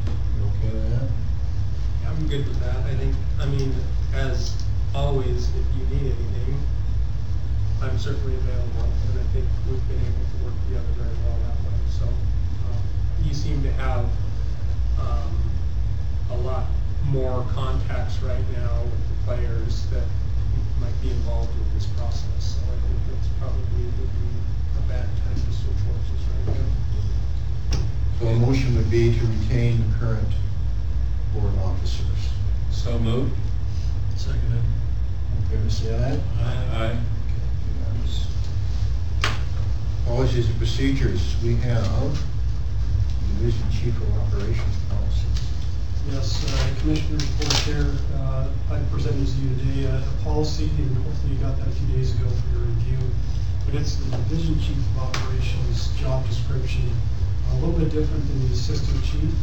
[SPEAKER 1] You okay with that?
[SPEAKER 5] I'm good with that. I mean, as always, if you need anything, I'm certainly available, and I think we've been able to work together very well that way. So, you seem to have, a lot more contacts right now with the players that might be involved with this process. So I think that's probably would be a bad time to switch horses right now.
[SPEAKER 1] So a motion would be to retain the current board officers.
[SPEAKER 2] So moved.
[SPEAKER 13] Seconded.
[SPEAKER 1] In favor, say aye.
[SPEAKER 2] Aye.
[SPEAKER 1] Okay, unanimous. Policies and procedures, we have Division Chief of Operations policies.
[SPEAKER 3] Yes, Commissioners, Board Chair, I presented to you today a policy, and hopefully you got that a few days ago for your review. But it's the Division Chief of Operations job description, a little bit different than the Assistant Chief.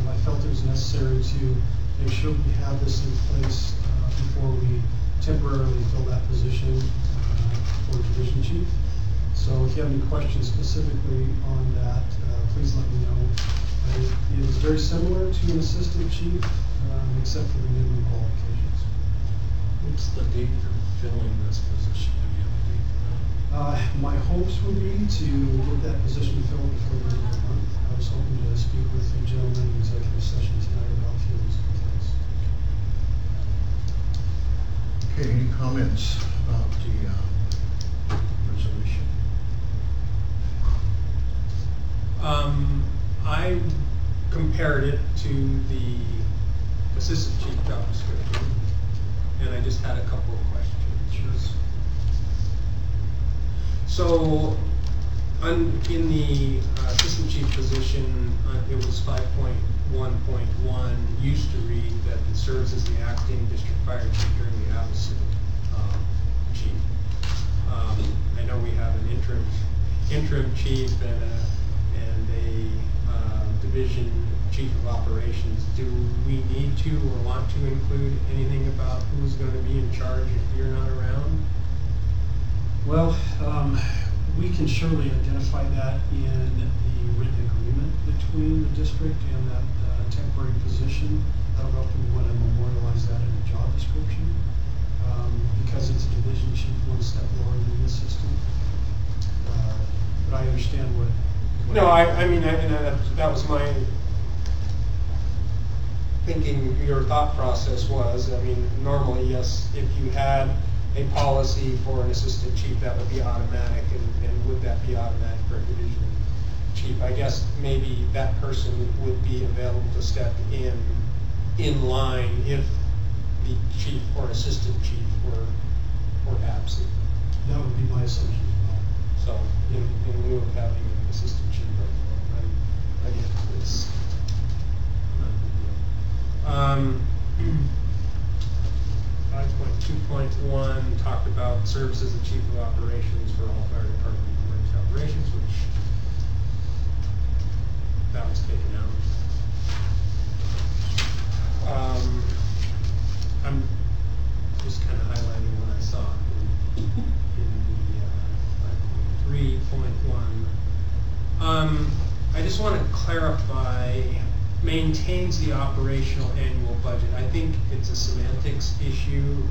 [SPEAKER 3] I felt it was necessary to make sure we have this in place before we temporarily fill that position for Division Chief. So if you have any questions specifically on that, please let me know. It is very similar to an assistant chief, except for the minimum qualifications.
[SPEAKER 13] What's the date you're filling this position? Do you have a date for that?
[SPEAKER 3] My hopes would be to get that position filled before the end of the month. I was hoping to speak with you gentlemen in executive session tonight about a few of these details.
[SPEAKER 1] Okay, any comments about the resolution?
[SPEAKER 5] I compared it to the assistant chief job description, and I just had a couple of questions. So, in the assistant chief position, it was 5.1.1 used to read that it serves as the acting district fire chief during the absence of chief. I know we have an interim chief and a division chief of operations. Do we need to or want to include anything about who's going to be in charge if you're not around?
[SPEAKER 3] Well, we can surely identify that in the written agreement between the district and that temporary position. I don't know if we want to memorialize that in the job description, because it's a division chief, one step lower than the assistant. But I understand what.
[SPEAKER 5] No, I mean, that was my thinking. Your thought process was, I mean, normally, yes, if you had a policy for an assistant chief, that would be automatic, and would that be automatic for a division chief? I guess maybe that person would be available to step in line if the chief or assistant chief were absent.
[SPEAKER 3] That would be my assumption as well.
[SPEAKER 5] So, in lieu of having an assistant chief, I get it's not a big deal. 5.2.1 talked about serves as the chief of operations for all fire department emergency operations, which that was taken out. I'm just kind of highlighting what I saw in the 3.1. I just want to clarify. Maintains the operational annual budget. I think it's a semantics issue.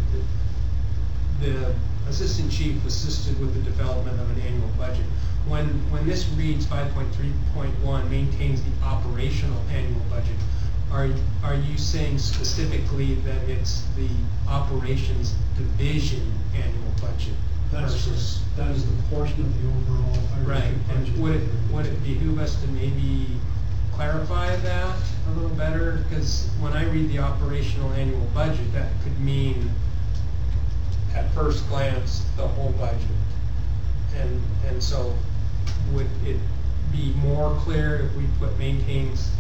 [SPEAKER 5] The assistant chief assisted with the development of an annual budget. When this reads 5.3.1 maintains the operational annual budget, are you saying specifically that it's the operations division annual budget?
[SPEAKER 3] That is the portion of the overall
[SPEAKER 5] right.
[SPEAKER 3] budget.
[SPEAKER 5] And would it behoove us to maybe clarify that a little better? Because when I read the operational annual budget, that could mean at first glance the whole budget. And so would it be more clear if we put maintains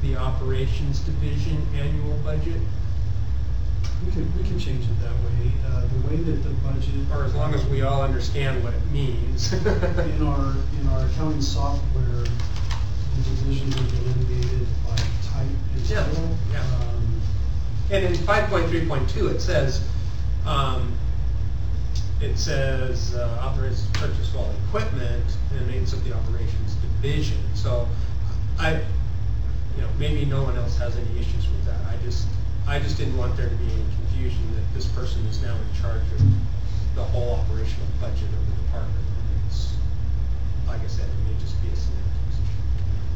[SPEAKER 5] the operations division annual budget?
[SPEAKER 3] We can change it that way. The way that the budget,
[SPEAKER 5] or as long as we all understand what it means.
[SPEAKER 3] in our accounting software, the divisions are delineated by type and title.
[SPEAKER 5] Yeah. And in 5.3.2 it says operations purchase all equipment and makes up the operations division. So maybe no one else has any issues with that. I just didn't want there to be any confusion that this person is now in charge of the whole operational budget of the department. It's, like I said, it may just be a semantics issue.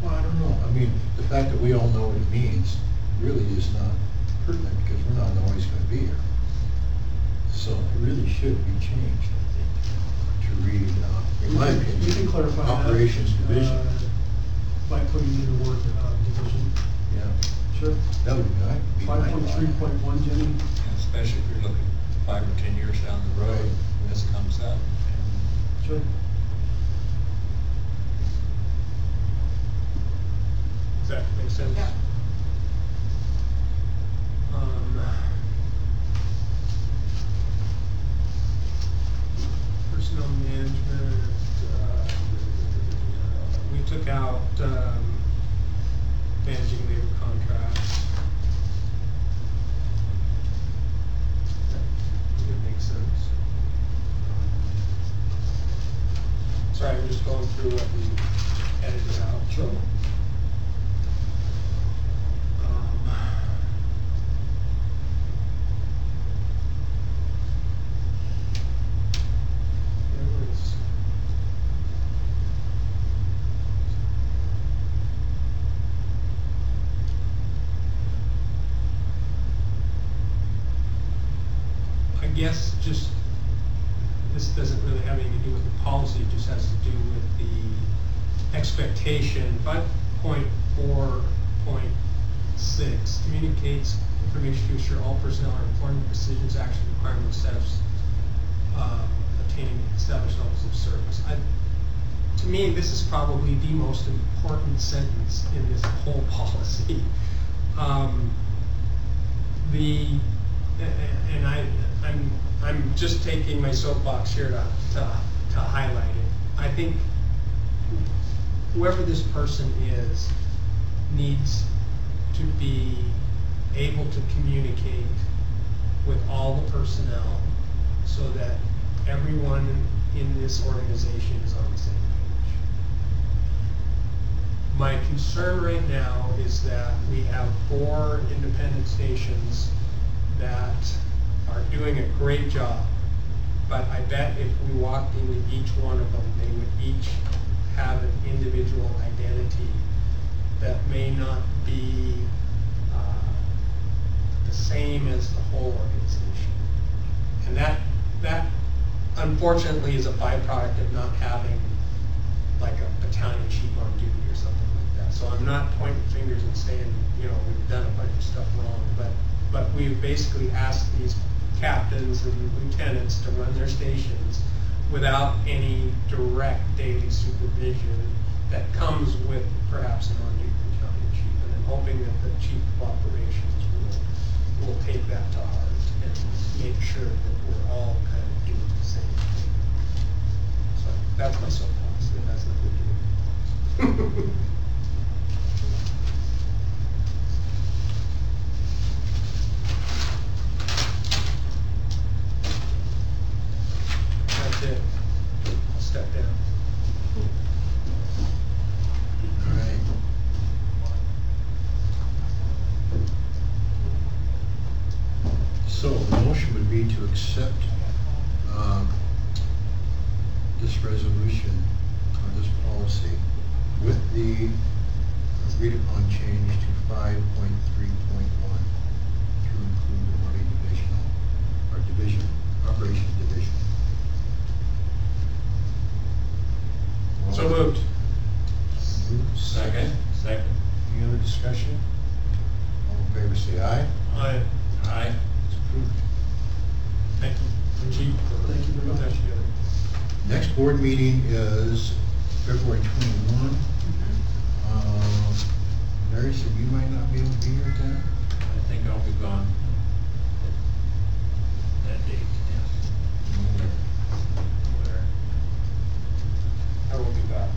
[SPEAKER 1] Well, I don't know. I mean, the fact that we all know what it means really is not pertinent because we're not always going to be here. So it really should be changed, I think, to read, in my opinion,
[SPEAKER 3] you can clarify
[SPEAKER 1] operations division.
[SPEAKER 3] By putting in the word division.
[SPEAKER 1] Yeah.
[SPEAKER 3] Sure.
[SPEAKER 1] That would be
[SPEAKER 3] 5.3.1, Jenny.
[SPEAKER 2] And especially if you're looking 5 or 10 years down the road, when this comes up.
[SPEAKER 3] Sure.
[SPEAKER 5] Does that make sense?
[SPEAKER 9] Yeah.
[SPEAKER 5] Personnel management, we took out managing labor contracts. That makes sense. Sorry, I'm just going through what we edited out.
[SPEAKER 3] Sure.
[SPEAKER 5] I guess just, this doesn't really have anything to do with the policy, it just has to do with the expectation. 4.6 communicates information to ensure all personnel are informed of decisions, actions, requirements, steps, attaining established levels of service. To me, this is probably the most important sentence in this whole policy. I'm just taking my soapbox here to highlight it. I think whoever this person is needs to be able to communicate with all the personnel so that everyone in this organization is on the same page. My concern right now is that we have 4 independent stations that are doing a great job, but I bet if we walked into each one of them, they would each have an individual identity that may not be the same as the whole organization. And that unfortunately is a byproduct of not having like a battalion chief on duty or something like that. So I'm not pointing fingers and saying, we've done a bunch of stuff wrong, but we've basically asked these captains and lieutenants to run their stations without any direct daily supervision that comes with perhaps an on-duty battalion chief. And I'm hoping that the chief of operations will take that to heart and make sure that we're all kind of doing the same thing. So that's my soapbox. It has nothing to do with it. That's it. I'll step down.
[SPEAKER 1] All right. So the motion would be to accept this resolution or this policy with the agreed upon change to 5.3.1 to include the Marine Operation Division.
[SPEAKER 5] So moved.
[SPEAKER 2] Second.
[SPEAKER 1] Any other discussion? All in favor say aye.
[SPEAKER 5] Aye.
[SPEAKER 2] Aye.
[SPEAKER 1] It's approved.
[SPEAKER 5] Thank you, Chief.
[SPEAKER 3] Thank you very much.
[SPEAKER 5] Putting that together.
[SPEAKER 1] Next board meeting is February 21. Larry said you might not be able to be here then?
[SPEAKER 2] I think I'll be gone that date, yes.
[SPEAKER 5] I will be back.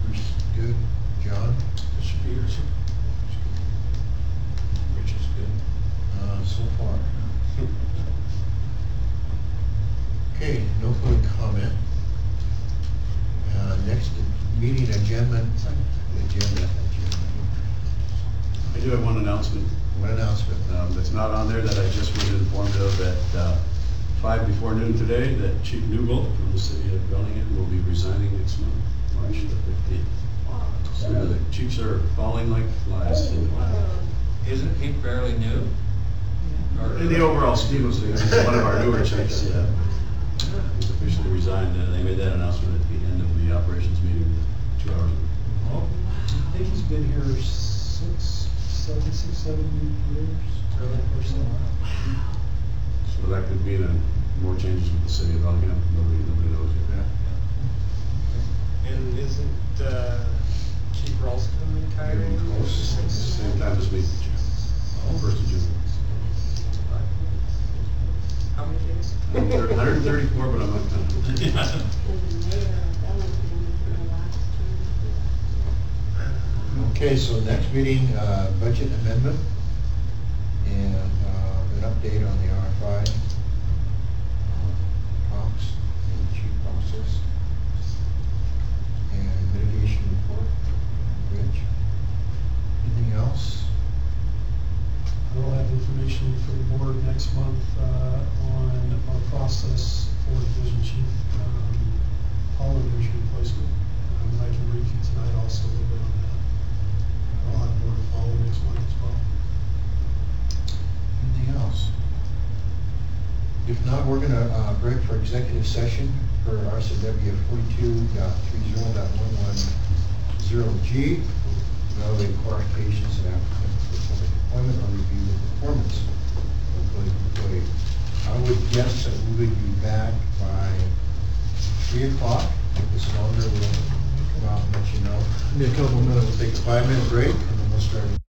[SPEAKER 1] Bruce, good. John?
[SPEAKER 2] Mr. Peterson? Which is good.
[SPEAKER 1] So far. Okay, no public comment. Next meeting agenda.
[SPEAKER 8] I do have one announcement.
[SPEAKER 1] One announcement.
[SPEAKER 8] That's not on there that I just was informed of at 5 before noon today, that Chief Newbold from the city of Bellingham will be resigning next month, March the 15th. So the chiefs are falling like flies.
[SPEAKER 2] Isn't he fairly new?
[SPEAKER 8] In the overall scheme of things, he's one of our newer chiefs, yeah. He's officially resigned, and they made that announcement at the end of the operations meeting 2 hours ago.
[SPEAKER 3] I think he's been here 6, 7 years. Or so.
[SPEAKER 8] So that could mean more changes with the city of Bellingham. Nobody knows yet.
[SPEAKER 5] And isn't Chief Ralston retiring?
[SPEAKER 8] Same time as me, 1st of June.
[SPEAKER 5] How many days?
[SPEAKER 8] 134, but I'm not counting.
[SPEAKER 1] Okay, so next meeting, budget amendment and an update on the RFI talks and chief process and mitigation report. Rich, anything else?
[SPEAKER 3] I'll have information for the board next month on our process for division chief power division replacement. I can brief you tonight also a little bit on that. I'll have more to follow next month as well.
[SPEAKER 1] Anything else? If not, we're gonna break for executive session for RCW 42.30.11 0G, evaluate qualifications and applicants for public employment or review the performance of employee. I would guess that we would be back by 3 o'clock. If it's longer, we'll come out and let you know.
[SPEAKER 13] Give me a couple minutes.
[SPEAKER 1] We'll take a 5-minute break and then we'll start.